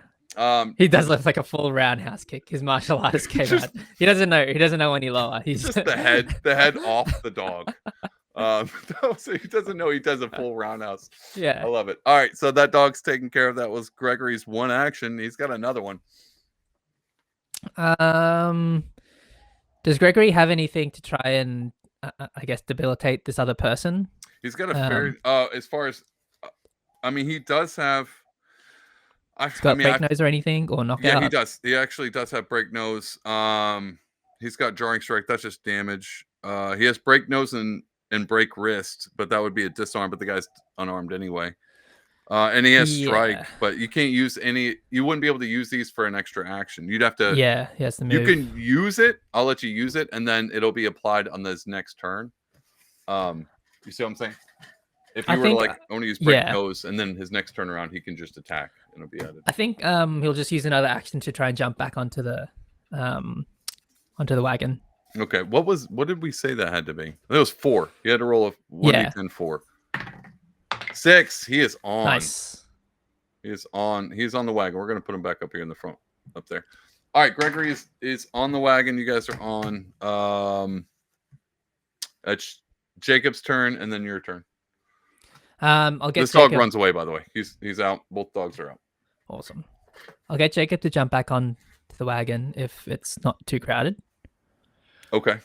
He does look like a full roundhouse kick. His martial artist came out. He doesn't know any lower. He's just the head off the dog. So he doesn't know he does a full roundhouse. Yeah. I love it. All right, so that dog's taken care of. That was Gregory's one action. He's got another one. Does Gregory have anything to try and I guess debilitate this other person? He's got a very as far as he does have he's got break nose or anything or knockout? Yeah, he does. He actually does have break nose. He's got jarring strike. That's just damage. He has break nose and break wrist, but that would be a disarm, but the guy's unarmed anyway. And he has strike, but you can't use any. You wouldn't be able to use these for an extra action. You'd have to. Yeah, he has to move. You can use it. I'll let you use it, and then it'll be applied on this next turn. You see what I'm saying? If you were to I want to use break nose, and then his next turn around, he can just attack, and it'll be added. I think he'll just use another action to try and jump back onto the wagon. Okay, what did we say that had to be? It was 4. He had to roll a 1d10 4. 6. He is on. Nice. He is on. He's on the wagon. We're gonna put him back up here in the front, up there. All right, Gregory is on the wagon. You guys are on. It's Jacob's turn, and then your turn. I'll get this dog runs away. By the way, he's out. Both dogs are out. Awesome. I'll get Jacob to jump back on the wagon if it's not too crowded. Okay.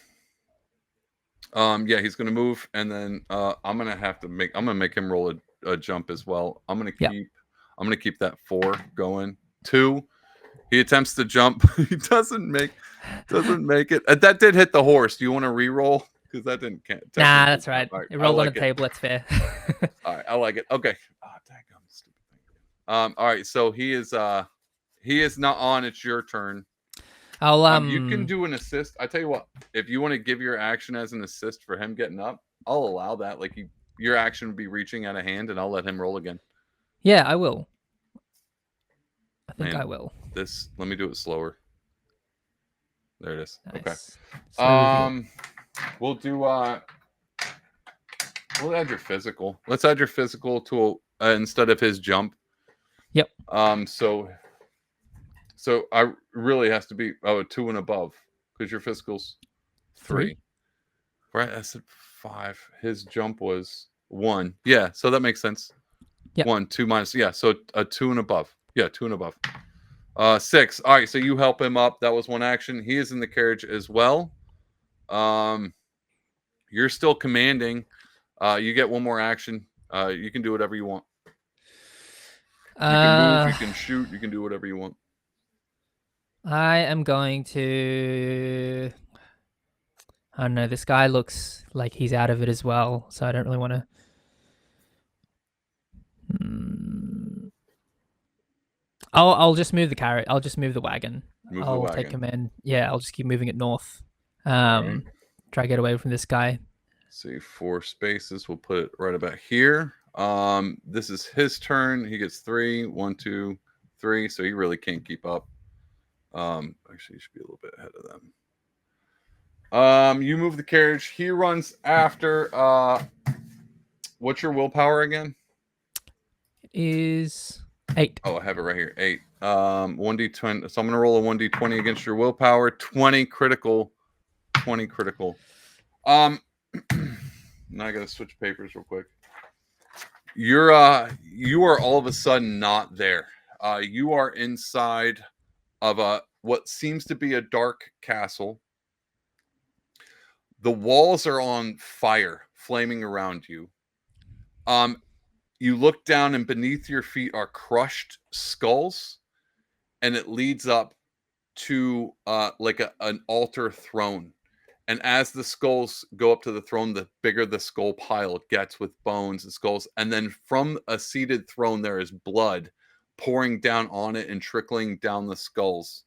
Yeah, he's gonna move, and then I'm gonna make him roll a jump as well. I'm gonna keep that 4 going. 2. He attempts to jump. He doesn't make it. That did hit the horse. Do you want to re-roll? Because that didn't count. Nah, that's right. It rolled on the table. That's fair. All right, I like it. Okay. Daggum, stupid thing. All right, so he is not on. It's your turn. You can do an assist. I tell you what, if you want to give your action as an assist for him getting up, I'll allow that. Like your action would be reaching out a hand, and I'll let him roll again. Yeah, I will. I think I will. Let me do it slower. There it is. Nice. Okay. We'll do. We'll add your physical. Let's add your physical to instead of his jump. Yep. So I really has to be a 2 and above because your physical's 3. Right? I said 5. His jump was 1. Yeah, so that makes sense. Yep. 1, 2 minus. Yeah, so a 2 and above. Yeah, 2 and above. 6. All right, so you help him up. That was one action. He is in the carriage as well. You're still commanding. You get one more action. You can do whatever you want. You can move. You can shoot. You can do whatever you want. I am going to. I don't know. This guy looks like he's out of it as well, so I don't really want to. I'll just move the carrot. I'll just move the wagon. I'll take command. Yeah, I'll just keep moving it north. Try to get away from this guy. See, 4 spaces. We'll put it right about here. This is his turn. He gets 3. 1, 2, 3. So he really can't keep up. Actually, he should be a little bit ahead of them. You move the carriage. He runs after. What's your willpower again? Is 8. Oh, I have it right here. 8. 1d20. So I'm gonna roll a 1d20 against your willpower. 20 critical. 20 critical. Now I gotta switch papers real quick. You are all of a sudden not there. You are inside of what seems to be a dark castle. The walls are on fire, flaming around you. You look down, and beneath your feet are crushed skulls, and it leads up to like an altar throne. And as the skulls go up to the throne, the bigger the skull pile gets with bones and skulls. And then from a seated throne, there is blood pouring down on it and trickling down the skulls.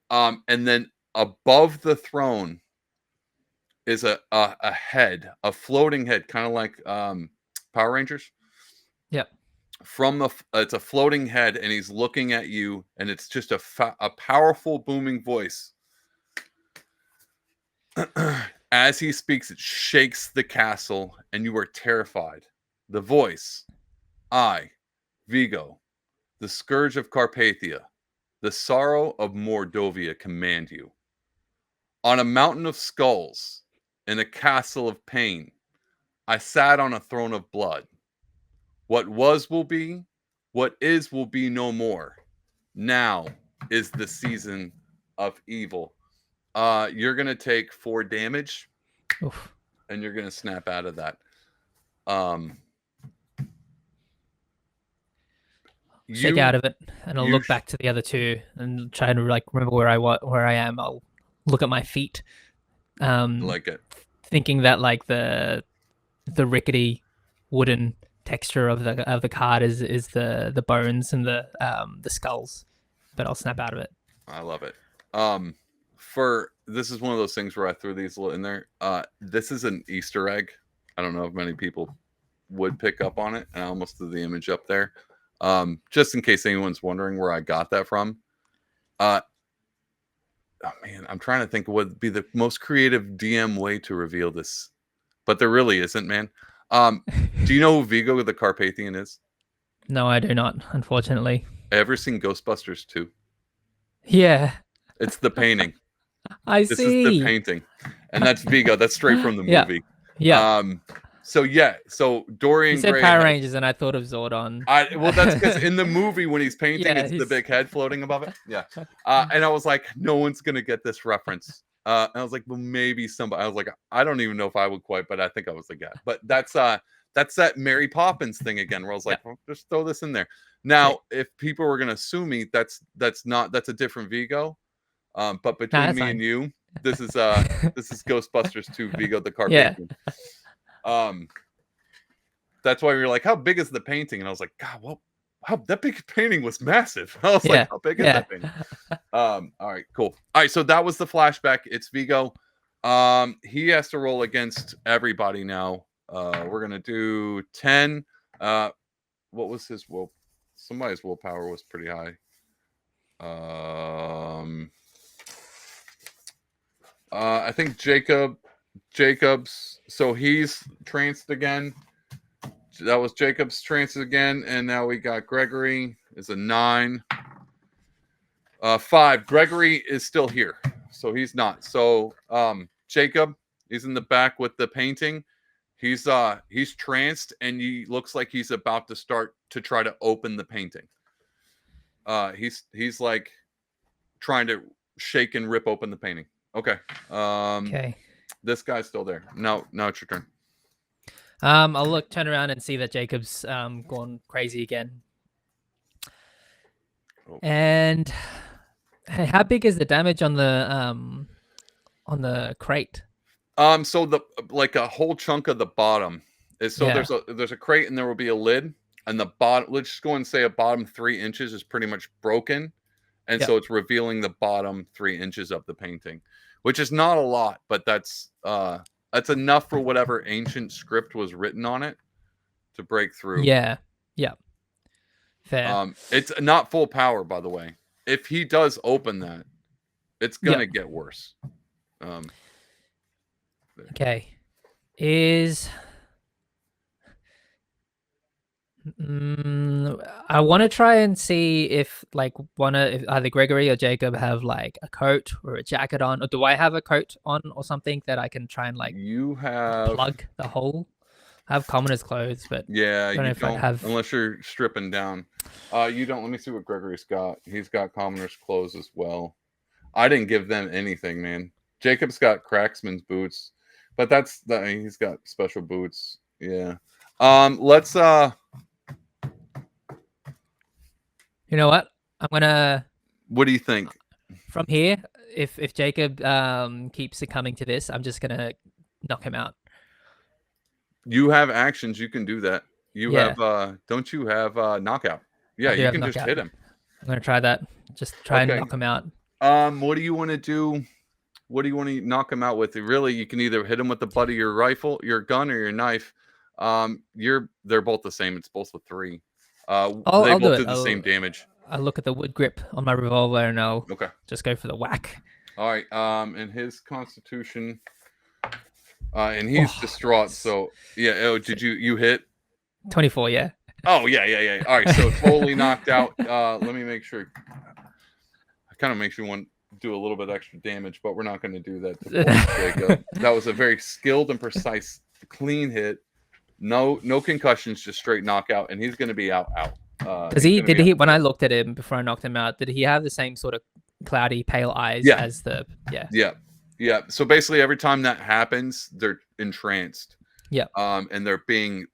And then above the throne is a head, a floating head, kind of like Power Rangers. Yep. It's a floating head, and he's looking at you, and it's just a powerful booming voice. As he speaks, it shakes the castle, and you are terrified. The voice: I, Vigo, the scourge of Carpathia, the sorrow of Mordovia, command you. On a mountain of skulls, in a castle of pain, I sat on a throne of blood. What was will be, what is will be no more. Now is the season of evil. You're gonna take 4 damage. Oof. And you're gonna snap out of that. Shake out of it, and I'll look back to the other 2 and try to like remember where I am. I'll look at my feet, like it, thinking that like the rickety wooden texture of the card is the bones and the skulls, but I'll snap out of it. I love it. This is one of those things where I threw these in there. This is an Easter egg. I don't know if many people would pick up on it, and I almost threw the image up there. Just in case anyone's wondering where I got that from. Oh man, I'm trying to think what would be the most creative DM way to reveal this, but there really isn't, man. Do you know who Vigo the Carpathian is? No, I do not, unfortunately. Ever seen Ghostbusters 2? Yeah. It's the painting. This is the painting. And that's Vigo. That's straight from the movie. Yeah. So Dorian You said Gray Power Rangers, and I thought of Zordon. Well, that's because in the movie when he's painting, it's the big head floating above it. Yeah. And I was like, no one's gonna get this reference. And I was like, well, maybe somebody. I was like, I don't even know if I would quite, but I think I was the guy. But that's that Mary Poppins thing again, where I was like, well, just throw this in there. Now, if people were gonna sue me, that's a different Vigo. But between me and you, this is Ghostbusters 2, Vigo the Carpathian. That's why we were like, how big is the painting? And I was like, God, well, that big painting was massive. I was like, how big is that painting? All right, cool. All right, so that was the flashback. It's Vigo. He has to roll against everybody now. We're gonna do 10. What was his will? Somebody's willpower was pretty high. I think Jacob's. So he's tranced again. That was Jacob's trance again, and now we got Gregory is a 9. 5. Gregory is still here, so he's not. So Jacob is in the back with the painting. He's tranced, and he looks like he's about to start to try to open the painting. He's like trying to shake and rip open the painting. Okay. Okay. This guy's still there. Now it's your turn. I'll turn around and see that Jacob's gone crazy again. Oh. And how big is the damage on the crate? So a whole chunk of the bottom is there's a crate, and there will be a lid, and the bottom, let's just go and say a bottom 3 inches is pretty much broken, and so it's revealing the bottom 3 inches of the painting, which is not a lot, but that's enough for whatever ancient script was written on it to break through. Yeah. Fair. It's not full power, by the way. If he does open that, it's gonna get worse. Okay. I want to try and see if like if either Gregory or Jacob have like a coat or a jacket on, or do I have a coat on or something that I can try and like You have, plug the hole? I have commoner's clothes, but yeah, I don't know you if I'd don't have. unless you're stripping down. You don't. Let me see what Gregory's got. He's got commoner's clothes as well. I didn't give them anything, man. Jacob's got cracksman's boots, but he's got special boots. Yeah. Let's You know what? I'm gonna what do you think? from here. If Jacob keeps succumbing to this, I'm just gonna knock him out. You have actions, you can do that. You Yeah, have don't you have knockout? Yeah, I do you have can just knockout. hit him. I'm gonna try that. Just try and Okay. knock him out. What do you want to do? What do you want to knock him out with? Really, you can either hit him with the butt of your rifle, your gun, or your knife. They're both the same. It's both a 3. They I'll do both it. do the same damage. I'll look at the wood grip on my revolver and I'll Okay. just go for the whack. All right. And his constitution, and he's distraught. So yeah. Oh, did you hit? 24, yeah. Oh yeah. All right. So totally knocked out. Let me make sure. It kind of makes you want to do a little bit extra damage, but we're not going to do that to Jacob. That was a very skilled and precise, clean hit. No concussions, just straight knockout, and he's going to be out. Did he when I looked at him before I knocked him out, did he have the same sort of cloudy pale eyes as the yeah. So basically every time that happens, they're entranced. Yeah. And they're being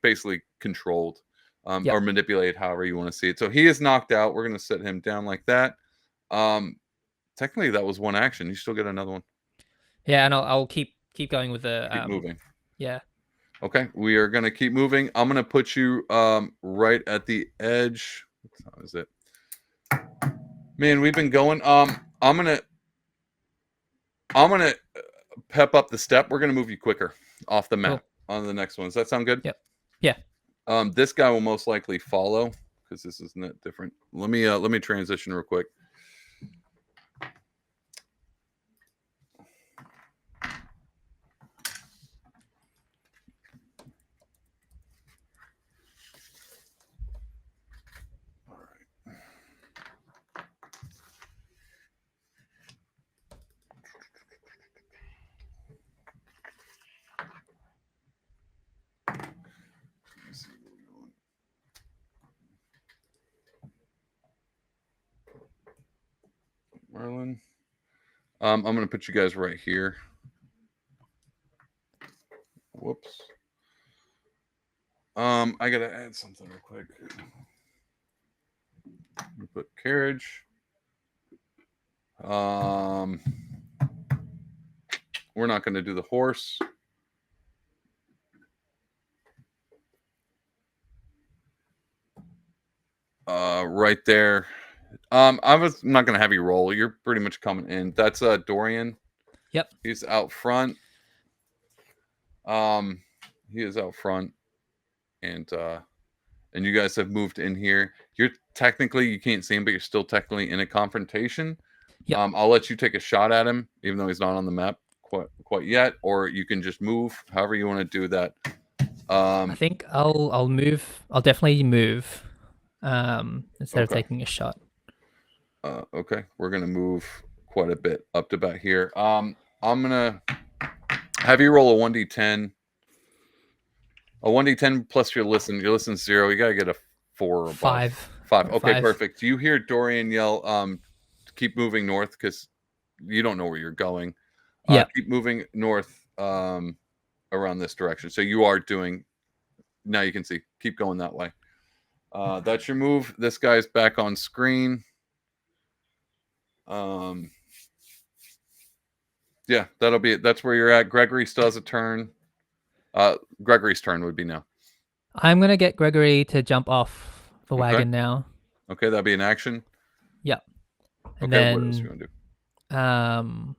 basically controlled Yep. or manipulated, however you want to see it. So he is knocked out. We're going to set him down like that. Technically that was one action. You still get another one. Yeah, and I'll keep going with the Keep moving. Yeah. Okay, we are going to keep moving. I'm going to put you right at the edge. What time is it? Man, we've been going. I'm going to pep up the step. We're going to move you quicker off the map on the next one. Does that sound good? Yep. Yeah. This guy will most likely follow because this is not different. Let me transition real quick. Merlin. I'm going to put you guys right here. Whoops. I got to add something real quick. Put carriage. We're not going to do the horse. Right there. I'm not going to have you roll. You're pretty much coming in. That's Dorian. Yep. He's out front. He is out front, and you guys have moved in here. You're technically, you can't see him, but you're still technically in a confrontation. Yep. I'll let you take a shot at him, even though he's not on the map quite yet, or you can just move, however you want to do that. I think I'll move. I'll definitely move instead of taking a shot. Okay, we're gonna move quite a bit up to about here. I'm gonna have you roll a 1d10. A 1d10 plus your listen. Your listen 0. You gotta get a 4 or above. 5. 5. Okay, perfect. Do you hear Dorian yell, keep moving north, because you don't know where you're going. Yeah. Keep moving north around this direction. So you are doing, now you can see, keep going that way. That's your move. This guy's back on screen. Yeah, that'll be it. That's where you're at. Gregory still has a turn. Gregory's turn would be now. I'm gonna get Gregory to jump off the wagon now. Okay, that'd be an action. Yep. And okay, then, what else you want to do?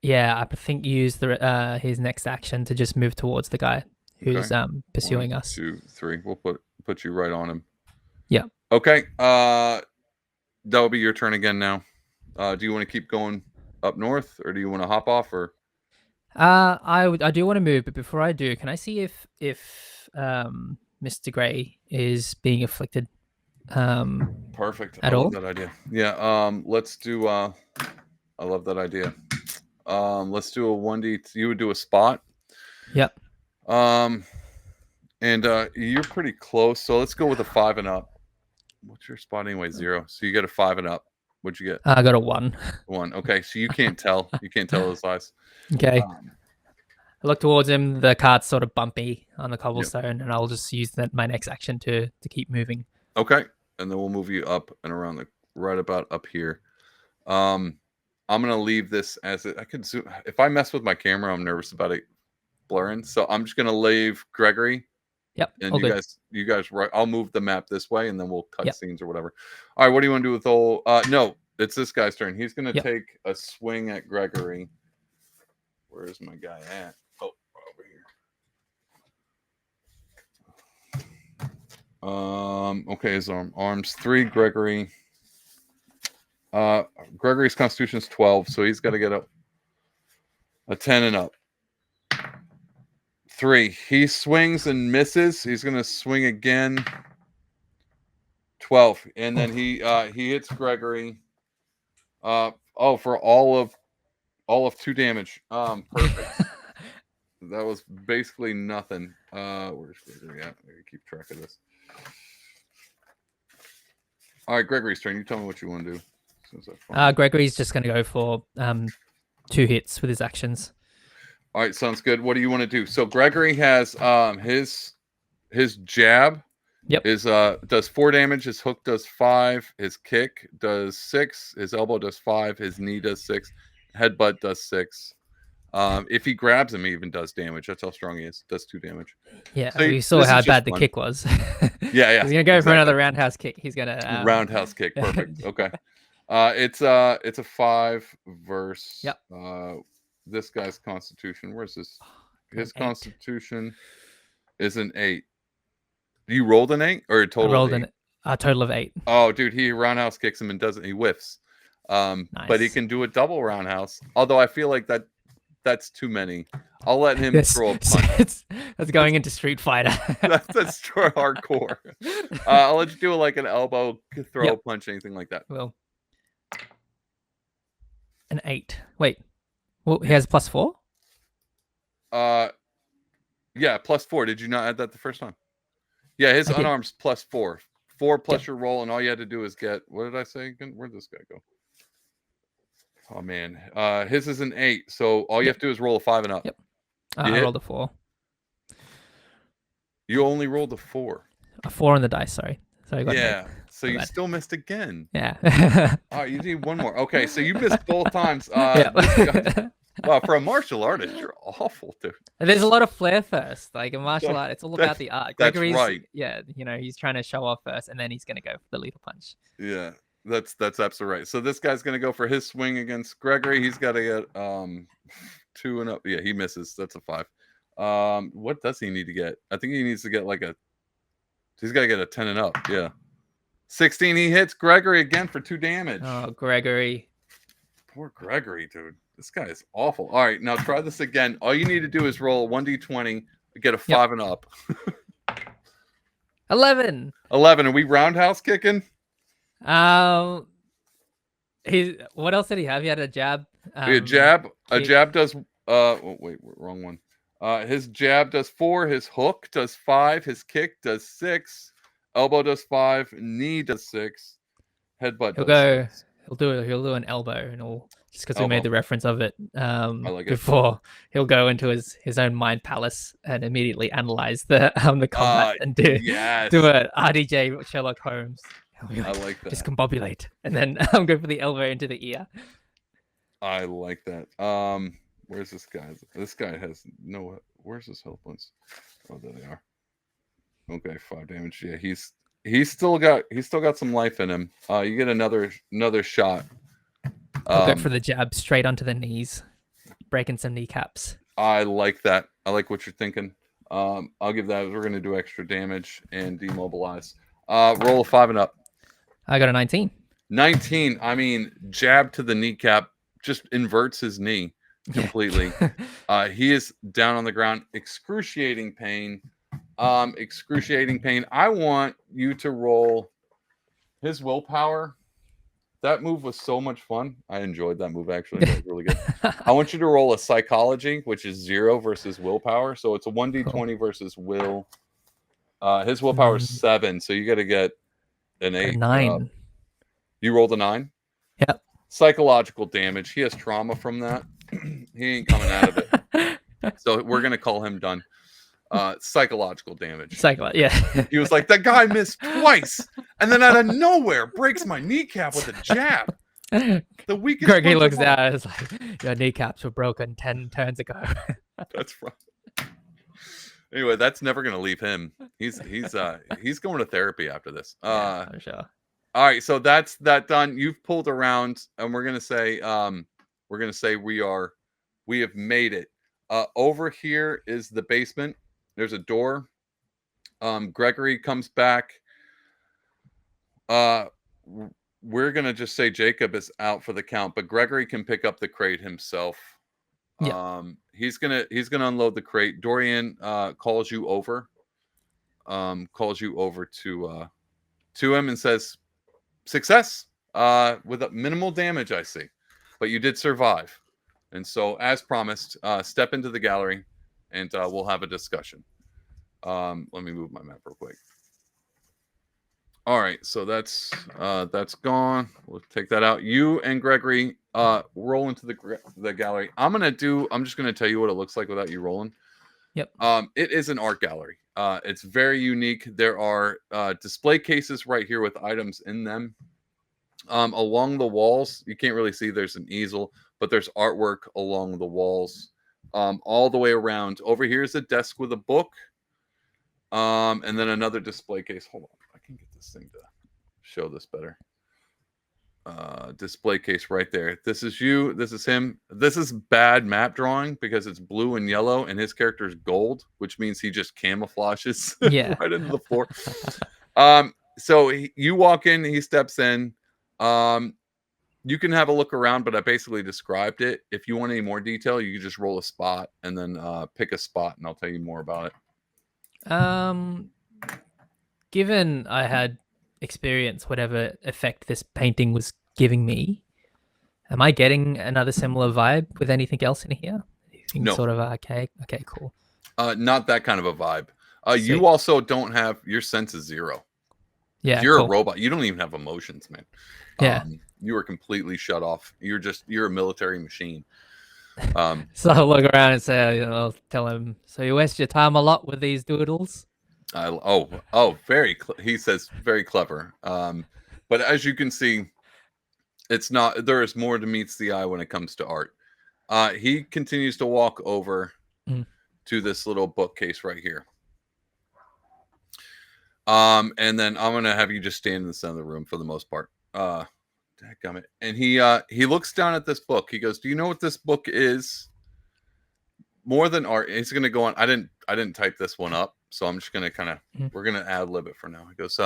Yeah, I think use the his next action to just move towards the guy who's pursuing 1, us. 2, 3. We'll put you right on him. Yeah. Okay. That'll be your turn again now. Do you want to keep going up north, or do you want to hop off, or? I do want to move, but before I do, can I see if Mr. Gray is being afflicted. Perfect. At I love all? that idea. Yeah. Let's do. I love that idea. Let's do a 1D. You would do a spot. Yep. And you're pretty close. So let's go with a 5 and up. What's your spot anyway? 0. So you get a 5 and up. What'd you get? I got a 1. 1. Okay. So you can't tell. You can't tell the size. Okay. I look towards him. The cart's sort of bumpy on the cobblestone, and I'll just use my next action to keep moving. Okay. And then we'll move you up and around right about up here. I'm gonna leave this as it. I could zoom. If I mess with my camera, I'm nervous about it blurring. So I'm just gonna leave Gregory. Yep. And you guys, right? I'll move the map this way, and then we'll cut scenes or whatever. All right. What do you want to do with old? No, it's this guy's turn. He's gonna take a swing at Gregory. Where's my guy at? Oh, over here. Okay, his arms 3. Gregory. Gregory's constitution is 12, so he's got to get a 10 and up. 3. He swings and misses. He's going to swing again. 12, and then he hits Gregory. For all of 2 damage. Perfect. That was basically nothing. Where's Gregory at? I gotta keep track of this. All right, Gregory's turn. You tell me what you want to do. Gregory's just going to go for 2 hits with his actions. All right, sounds good. What do you want to do? So Gregory has his jab does 4 damage, his hook does 5, his kick does 6, his elbow does 5, his knee does 6, headbutt does 6. If he grabs him, he even does damage. That's how strong he is. Does 2 damage. Yeah, so we saw how bad the kick was. Yeah. He's gonna go for another roundhouse kick. He's gonna roundhouse kick. Perfect. Okay. It's a 5 versus this guy's constitution. Where's this? His constitution is an 8. You rolled an 8 or a total? I rolled a total of 8. Oh, dude, he roundhouse kicks him and doesn't. He whiffs. Nice. But he can do a double roundhouse. Although I feel like that's too many. I'll let him throw a punch. That's going into Street Fighter. that's hardcore. I'll let you do like an elbow throw, punch, anything like that. Well, an 8. Wait, well, he has +4. Yeah, +4. Did you not add that the first time? Yeah, his unarmed's +4. 4 plus your roll, and all you had to do is get. What did I say again? Where'd this guy go? Oh man, his is an 8. So all you have to do is roll a 5 and up. Yep. I rolled a 4. You only rolled a 4. A 4 on the dice. Sorry. Yeah. So you still missed again. Yeah. All right, you need 1 more. Okay, so you missed both times. Wow, for a martial artist, you're awful, dude. There's a lot of flair first. Like a martial art, it's all about the art. Gregory's, right. Yeah, he's trying to show off first, and then he's going to go for the lethal punch. Yeah, that's absolutely right. So this guy's going to go for his swing against Gregory. He's got to get 2 and up. Yeah, he misses. That's a 5. What does he need to get? I think he needs to get he's got to get a 10 and up. Yeah. 16, he hits Gregory again for 2 damage. Oh, Gregory. Poor Gregory, dude. This guy is awful. All right, now try this again. All you need to do is roll 1d20, get a 5 and up. 11. 11. Are we roundhouse kicking? What else did he have? He had a jab. A jab. A jab does. Wait, wrong one. His jab does 4. His hook does 5. His kick does 6. Elbow does 5. Knee does 6. Headbutt. He'll do an elbow, and just because we made the reference of it like before, he'll go into his own mind palace and immediately analyze the combat and do a RDJ Sherlock Holmes. I like that. Discombobulate, and then go for the elbow into the ear. I like that. Where's this guy? This guy has no. Where's his health points? Oh, there they are. Okay, 5 damage. Yeah, he's still got some life in him. You get another shot. I'll go for the jab straight onto the knees, breaking some kneecaps. I like that. I like what you're thinking. I'll give that. We're gonna do extra damage and demobilize. Roll a 5 and up. I got a 19. 19. I mean, jab to the kneecap just inverts his knee completely. He is down on the ground, excruciating pain. Excruciating pain. I want you to roll his willpower. That move was so much fun. I enjoyed that move actually. That was really good. I want you to roll a psychology, which is 0 versus willpower. So it's a 1d20 Cool. versus will. His willpower is Mm, 7, so you got to get an a 8. 9. You rolled a 9. Yep. Psychological damage. He has trauma from that. He ain't coming out of it. So we're gonna call him done. Psychological damage. Psycho, yeah. He was like, that guy missed twice, and then out of nowhere breaks my kneecap with a jab. The weakest. Gregory punch looks of all. down and is like, your kneecaps were broken 10 turns ago. That's right. Anyway, that's never gonna leave him. He's going to therapy after this. Yeah, I'm sure. All right, so that's that done. You've pulled around, and we're gonna say we have made it. Over here is the basement. There's a door. Gregory comes back. We're gonna just say Jacob is out for the count, but Gregory can pick up the crate himself. Yeah. He's gonna unload the crate. Dorian calls you over. Calls you over to him and says, "Success with a minimal damage, I see, but you did survive." And so, as promised, step into the gallery, and we'll have a discussion. Let me move my map real quick. All right, so that's gone. We'll take that out. You and Gregory roll into the gallery. I'm just gonna tell you what it looks like without you rolling. Yep. It is an art gallery. It's very unique. There are display cases right here with items in them. Along the walls, you can't really see. There's an easel, but there's artwork along the walls, all the way around. Over here is a desk with a book, and then another display case. Hold on, I can get this thing to show this better. Display case right there. This is you. This is him. This is bad map drawing because it's blue and yellow, and his character is gold, which means he just camouflages Yeah. right into the floor. So you walk in, he steps in. You can have a look around, but I basically described it. If you want any more detail, you can just roll a spot and then pick a spot, and I'll tell you more about it. Given I had experience, whatever effect this painting was giving me, am I getting another similar vibe with anything else in here? No. Sort of okay, cool. Not that kind of a vibe. Sweet. You also don't have, your sense is 0. Yeah, you're cool. a robot. You don't even have emotions, man. Yeah. You are completely shut off. You're a military machine. So I'll look around and say, I'll tell him, so you waste your time a lot with these doodles? He says very clever. But as you can see, there is more to meets the eye when it comes to art. He continues to walk over to this little bookcase right here. And then I'm gonna have you just stand in the center of the room for the most part. Dadgummit. And he looks down at this book. He goes, "Do you know what this book is? More than art." He's gonna go on. I didn't type this one up, so I'm just gonna we're gonna ad lib it for now. He goes,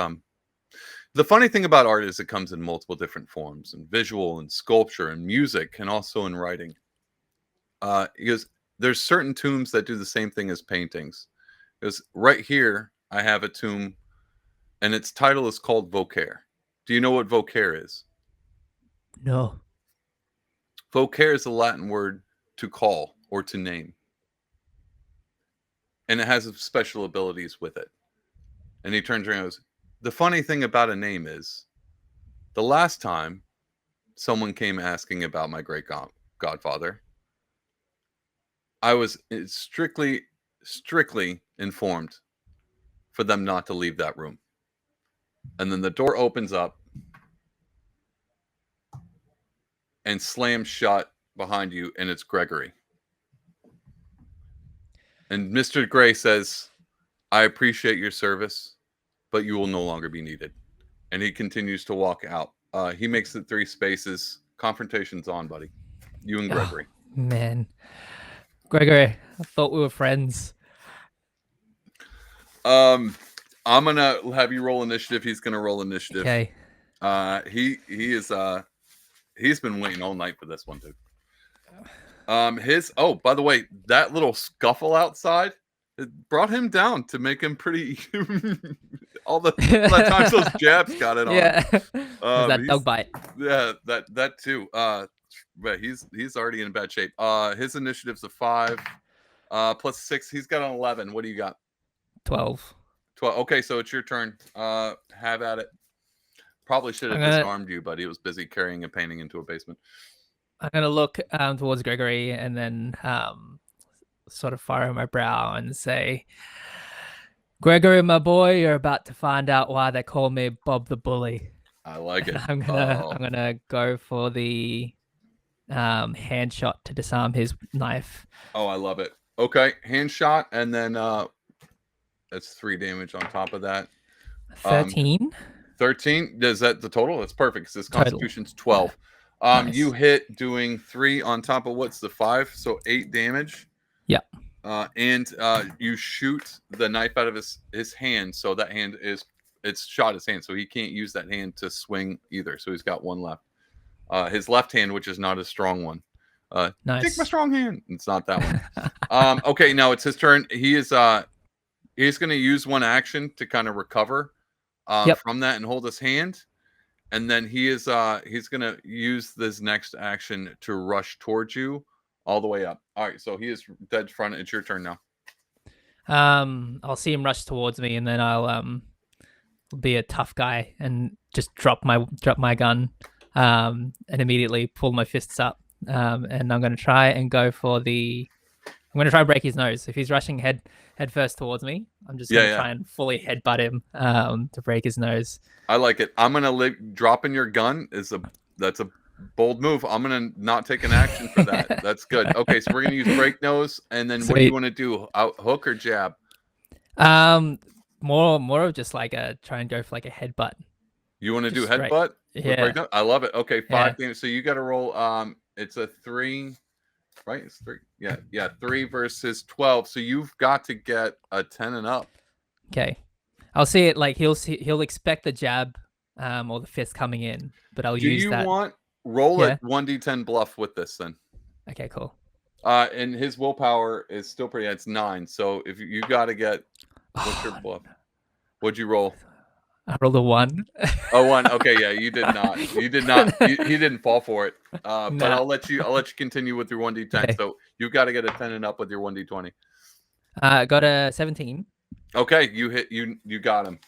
the funny thing about art is it comes in multiple different forms, and visual and sculpture and music, and also in writing. He goes, there's certain tombs that do the same thing as paintings. He goes, right here, I have a tomb, and its title is called Vocare. Do you know what vocare is? No. Vocare is the Latin word to call or to name. And it has special abilities with it. And he turns around and goes, the funny thing about a name is, the last time someone came asking about my great godfather, I was strictly informed for them not to leave that room. And then the door opens up and slams shut behind you, and it's Gregory. And Mr. Gray says, I appreciate your service, but you will no longer be needed. And he continues to walk out. He makes it 3 spaces. Confrontation's on, buddy. You and Gregory. Oh, man. Gregory, I thought we were friends. I'm gonna have you roll initiative. He's gonna roll initiative. Okay. He's been waiting all night for this one, dude. By the way, that little scuffle outside, It brought him down to make him pretty. all the times those jabs got it on him. Yeah. There's that dog He's bite. yeah, that too. But he's already in bad shape. His initiative's a 5. Plus 6. He's got an 11. What do you got? 12. 12. Okay, so it's your turn. Have at it. Probably should have I'm gonna disarmed you, but he was busy carrying a painting into a basement. I'm gonna look towards Gregory and then sort of furrow my brow and say, Gregory, my boy, you're about to find out why they call me Bob the Bully. I like it. I'm gonna go for the hand shot to disarm his knife. Oh, I love it. Okay, hand shot, and then that's 3 damage on top of that. 13. 13. Is that the total? That's perfect because his Total. constitution's 12. Nice. You hit doing 3 on top of what's the 5, so 8 damage. Yep. And you shoot the knife out of his hand, so that hand it's shot his hand, so he can't use that hand to swing either. So he's got one left. His left hand, which is not a strong one. Nice. Take my strong hand. It's not that one. Okay, now it's his turn. He's going to use one action to kind of recover from that and hold his hand. And then he's going to use this next action to rush towards you all the way up. All right, so he is dead front. It's your turn now. I'll see him rush towards me, and then I'll be a tough guy and just drop my gun, and immediately pull my fists up. And I'm going to try and go for I'm going to try and break his nose. If he's rushing head first towards me, I'm just going to try and fully headbutt him to break his nose. I like it. I'm going to dropping your gun that's a bold move. I'm going to not take an action for that. That's good. Okay, so we're going to use break nose, and then what do you want to do? Out hook or jab? More of just like try and go for like a headbutt. You want to do headbutt? Yeah. I love it. Okay, 5 damage. So you got to roll. It's a 3, right? It's 3. Yeah. 3 versus 12. So you've got to get a 10 and up. Okay, I'll see it. Like he'll expect the jab, or the fist coming in, but I'll use that. Do you want roll it 1d10 bluff with this then? Okay, cool. And his willpower is still pretty. It's 9. So if you got to get, what's your bluff? What'd you roll? I rolled a 1. Oh, 1. Okay, yeah, you did not. You did not. He didn't fall for it. But I'll let you continue with your 1d10. Okay. So you've got to get a 10 and up with your 1d20. Got a 17. Okay, you hit you got him.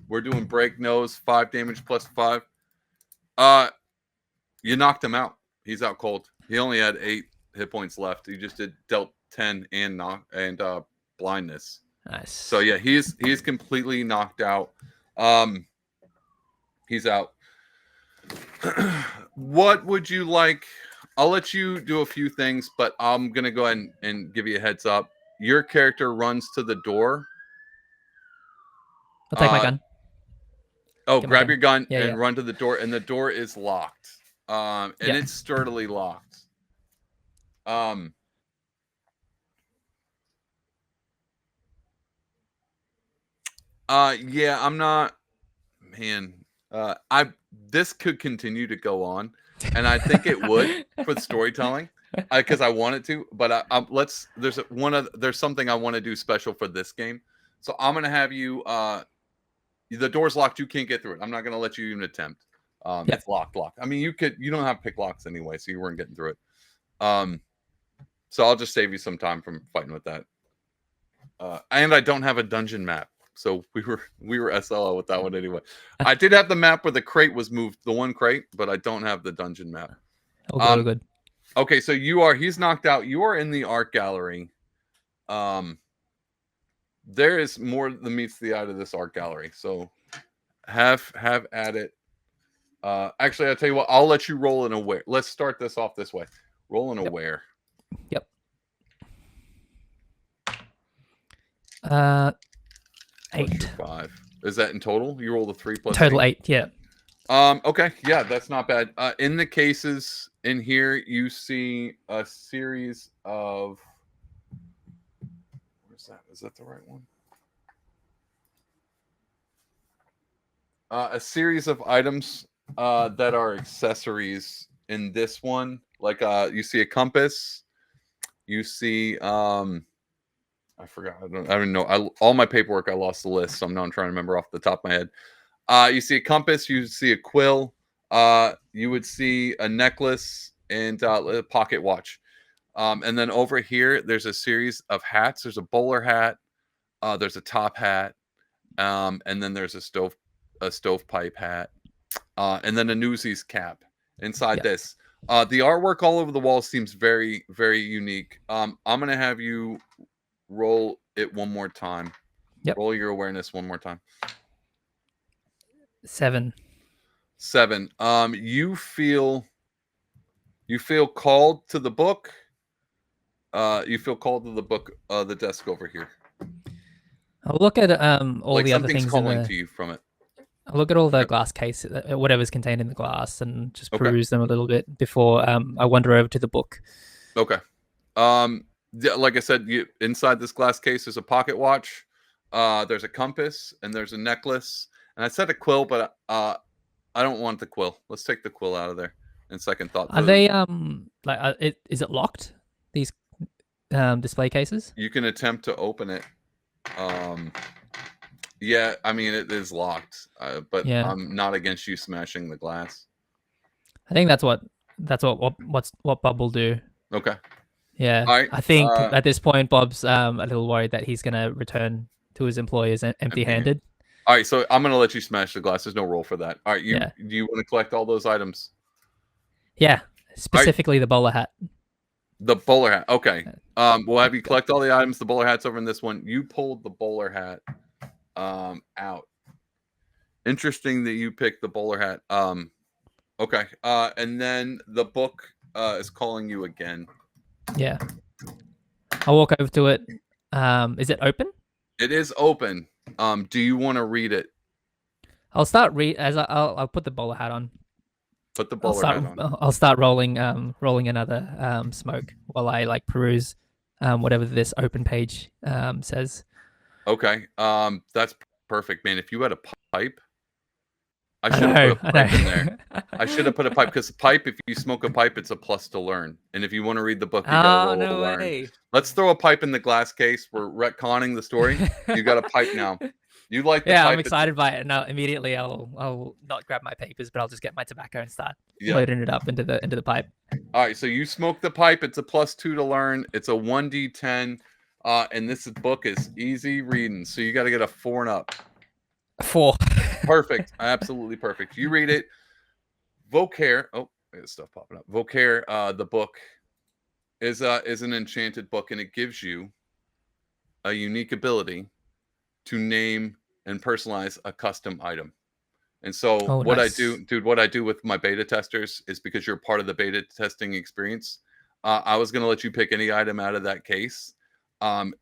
We're doing break nose, 5 damage plus 5. You knocked him out. He's out cold. He only had 8 hit points left. He just dealt 10 and blindness. Nice. So yeah, he's completely knocked out. He's out. What would you like? I'll let you do a few things, but I'm gonna go ahead and give you a heads up. Your character runs to the door. I'll take my gun. Oh, grab your gun and run to the door, and the door is locked. And it's sturdily locked. Yeah, I'm not, man. This could continue to go on, and I think it would for the storytelling, because I want it to. But there's something I want to do special for this game, so I'm gonna have you. The door's locked. You can't get through it. I'm not gonna let you even attempt. It's locked. I mean, you don't have pick locks anyway, so you weren't getting through it. So I'll just save you some time from fighting with that. And I don't have a dungeon map. So we were SLO with that one anyway. I did have the map where the crate was moved, the one crate, but I don't have the dungeon map. Oh, good. Okay, so he's knocked out. You are in the art gallery. There is more than meets the eye to this art gallery. So have at it. Actually, I'll tell you what, I'll let you roll an aware. Let's start this off this way. Roll an aware. Yep. 8. 5. Is that in total? You rolled a 3 plus total 8. Yeah. Okay. Yeah, that's not bad. In the cases in here, you see a series of. Where's that? Is that the right one? A series of items that are accessories in this one. Like you see a compass. You see I forgot. I don't know. All my paperwork, I lost the list, so I'm trying to remember off the top of my head. You see a compass. You see a quill. You would see a necklace and a pocket watch. And then over here, there's a series of hats. There's a bowler hat. There's a top hat. And then there's a stovepipe hat. And then a newsies cap inside this. The artwork all over the wall seems very, very unique. I'm gonna have you roll it one more time. Yep. Roll your awareness one more time. 7. 7. You feel called to the book. You feel called to the book, the desk over here. I'll look at all like the other something's things calling to you from it. I'll look at all the glass case, whatever's contained in the glass, and just Okay. peruse them a little bit before I wander over to the book. Okay. Like I said, inside this glass case is a pocket watch. There's a compass and there's a necklace. And I said a quill, but I don't want the quill. Let's take the quill out of there. In second thought, Are they is it locked? These display cases? You can attempt to open it. Yeah, I mean it is locked, but Yeah. I'm not against you smashing the glass. I think that's what Bob will do. Okay. Yeah. All right. I think at this point Bob's a little worried that he's gonna return to his employers empty-handed. All right, so I'm gonna let you smash the glass. There's no roll for that. All right, do you want to collect all those items? Yeah, specifically the bowler hat. The bowler hat. Okay. We'll have you collect all the items. The bowler hat's over in this one. You pulled the bowler hat out. Interesting that you picked the bowler hat. Okay. And then the book is calling you again. Yeah. I'll walk over to it. Is it open? It is open. Do you want to read it? I'll start I'll put the bowler hat on. Put the bowler hat on. I'll start rolling another smoke while I peruse whatever this open page says. Okay. That's perfect, man. If you had a pipe, I should have put a pipe in there. I should have put a pipe, because pipe, if you smoke a pipe, it's a plus to learn. And if you want to read the book, you got to roll to learn. Let's throw a pipe in the glass case. We're retconning the story. You got a pipe now. You like the pipe? I'm excited by it. Now immediately I'll not grab my papers, but I'll just get my tobacco and start loading it up into the pipe. All right, so you smoke the pipe. It's a +2 to learn. It's a 1d10, and this book is easy reading. So you got to get a 4 and up. 4. Perfect. Absolutely perfect. You read it. Vocare. Oh, I got stuff popping up. Vocare, the book is an enchanted book, and it gives you a unique ability to name and personalize a custom item. And so what I do with my beta testers is, because you're part of the beta testing experience, I was going to let you pick any item out of that case.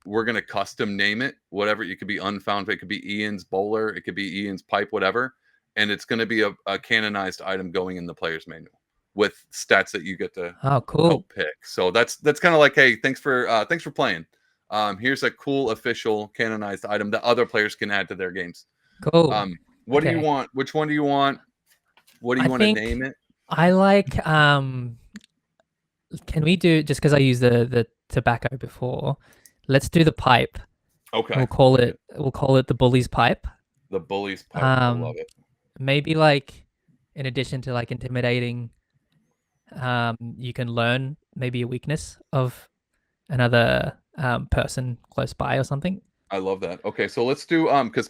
We're going to custom name it, whatever. It could be Unfound. It could be Ian's bowler. It could be Ian's pipe, whatever. And it's going to be a canonized item going in the player's manual with stats that you get to help pick. So that's kind of like, hey, thanks for playing. Here's a cool official canonized item that other players can add to their games. Cool. What do you want? Which one do you want? What do you want to name it? I like can we do, just because I used the tobacco before, let's do the pipe. Okay. We'll call it the bully's pipe. The bully's pipe. I love it. Maybe in addition to intimidating, you can learn maybe a weakness of another person close by or something. I love that. Okay, so let's do because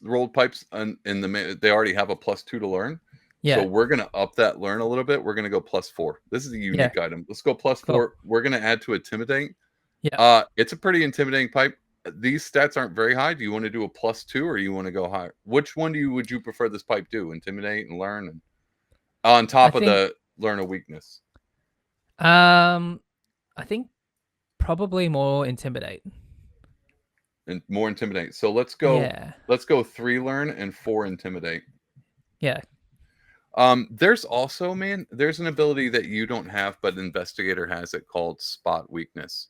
rolled pipes they already have a +2 to learn. Yeah. So we're gonna up that learn a little bit. We're gonna go +4. This is a unique item. Let's go +4. Cool. We're gonna add to intimidate. Yeah. It's a pretty intimidating pipe. These stats aren't very high. Do you want to do a +2 or do you want to go higher? Which one would you prefer this pipe do? Intimidate and learn, and on top of the learn a weakness? I think probably more intimidate. And more intimidate. So let's go. Yeah. Let's go 3 learn and 4 intimidate. Yeah. There's also, there's an ability that you don't have, but investigator has it, called spot weakness.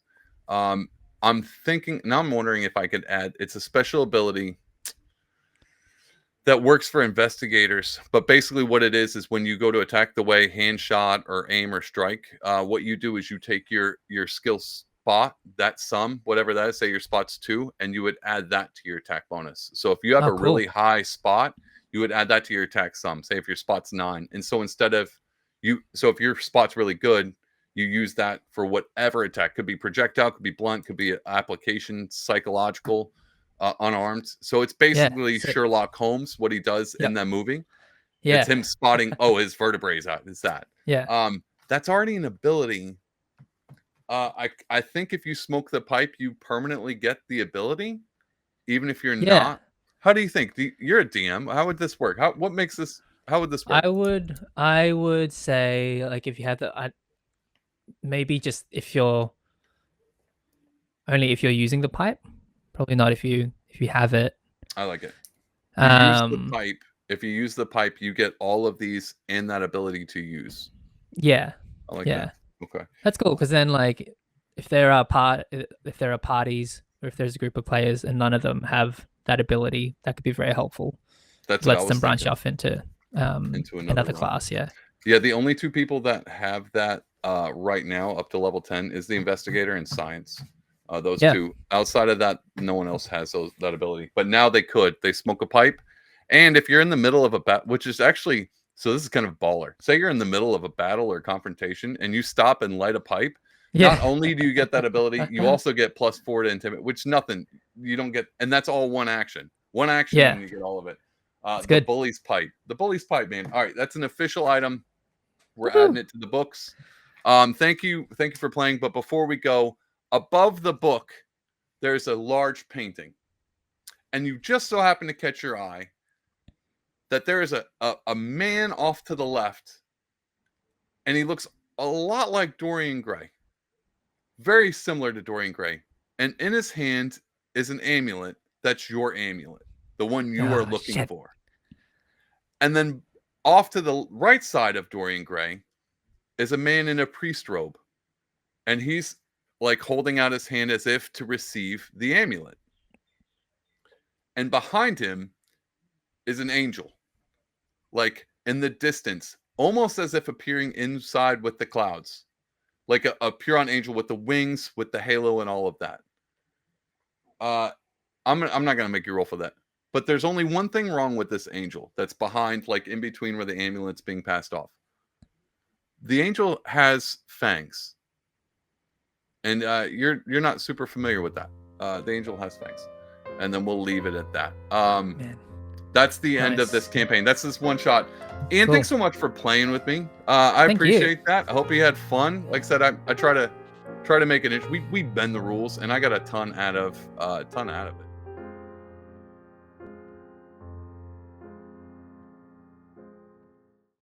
I'm wondering if I could add. It's a special ability that works for investigators, but basically what it is when you go to attack the way hand shot or aim or strike, what you do is you take your skills spot, that sum, whatever that is, say your spot's 2, and you would add that to your attack bonus. So if you have Oh, a really cool. high spot, you would add that to your attack sum. Say if your spot's 9. And so instead of so if your spot's really good, you use that for whatever attack. Could be projectile, could be blunt, could be application, psychological, unarmed. So it's Yeah. basically Sick. Sherlock Holmes, what he does in Yep. that movie. It's Yeah. him spotting, oh, his vertebrae's out. It's that. Yeah. That's already an ability. I think if you smoke the pipe, you permanently get the ability, even if you're Yeah. not. How do you think? You're a DM. How would this work? What makes this? How would this work? I would say, like, if you had maybe just if you're using the pipe, probably not if you have it. I like it. You use the Um, pipe. If you use the pipe, you get all of these and that ability to use. yeah, I like yeah, that. Okay. that's cool. Because then, like, if there are parties, or if there's a group of players and none of them have that ability, that could be very helpful. That's what I Lets was them branch thinking. off into Into another realm. class. Yeah. Yeah, the only 2 people that have that right now up to level 10 is the investigator and science. Those Yeah. 2. Outside of that, no one else has that ability. But now they could. They smoke a pipe. And if you're in the middle of a battle, which is actually, so this is kind of baller. Say you're in the middle of a battle or confrontation and you stop and light a pipe. Yeah. Not only do you get that ability, you also get +4 to intimidate, which you don't get. And that's all one action. One action Yeah. and you get all of it. The good. bully's pipe. The bully's pipe, man. All right, that's an official item. We're Woo-hoo. adding it to the books. Thank you for playing. But before we go, above the book, there's a large painting, and you just so happen to catch your eye that there is a man off to the left, and he looks a lot like Dorian Gray, very similar to Dorian Gray, and in his hand is an amulet. That's your amulet, the one you are looking for. And then off to the right side of Dorian Gray is a man in a priest robe, and he's like holding out his hand as if to receive the amulet. And behind him is an angel, like in the distance, almost as if appearing inside with the clouds, like a Puron angel with the wings, with the halo and all of that. I'm not gonna make you roll for that. But there's only one thing wrong with this angel that's behind, like in between where the amulet's being passed off. The angel has fangs, and you're not super familiar with that. The angel has fangs, and then we'll leave it at that. Man. That's the end of this campaign. That's this one shot. Ian, thanks so much for playing with me. I appreciate that. I hope you had fun. Like I said, I try to make it. We bend the rules, and I got a ton out of it.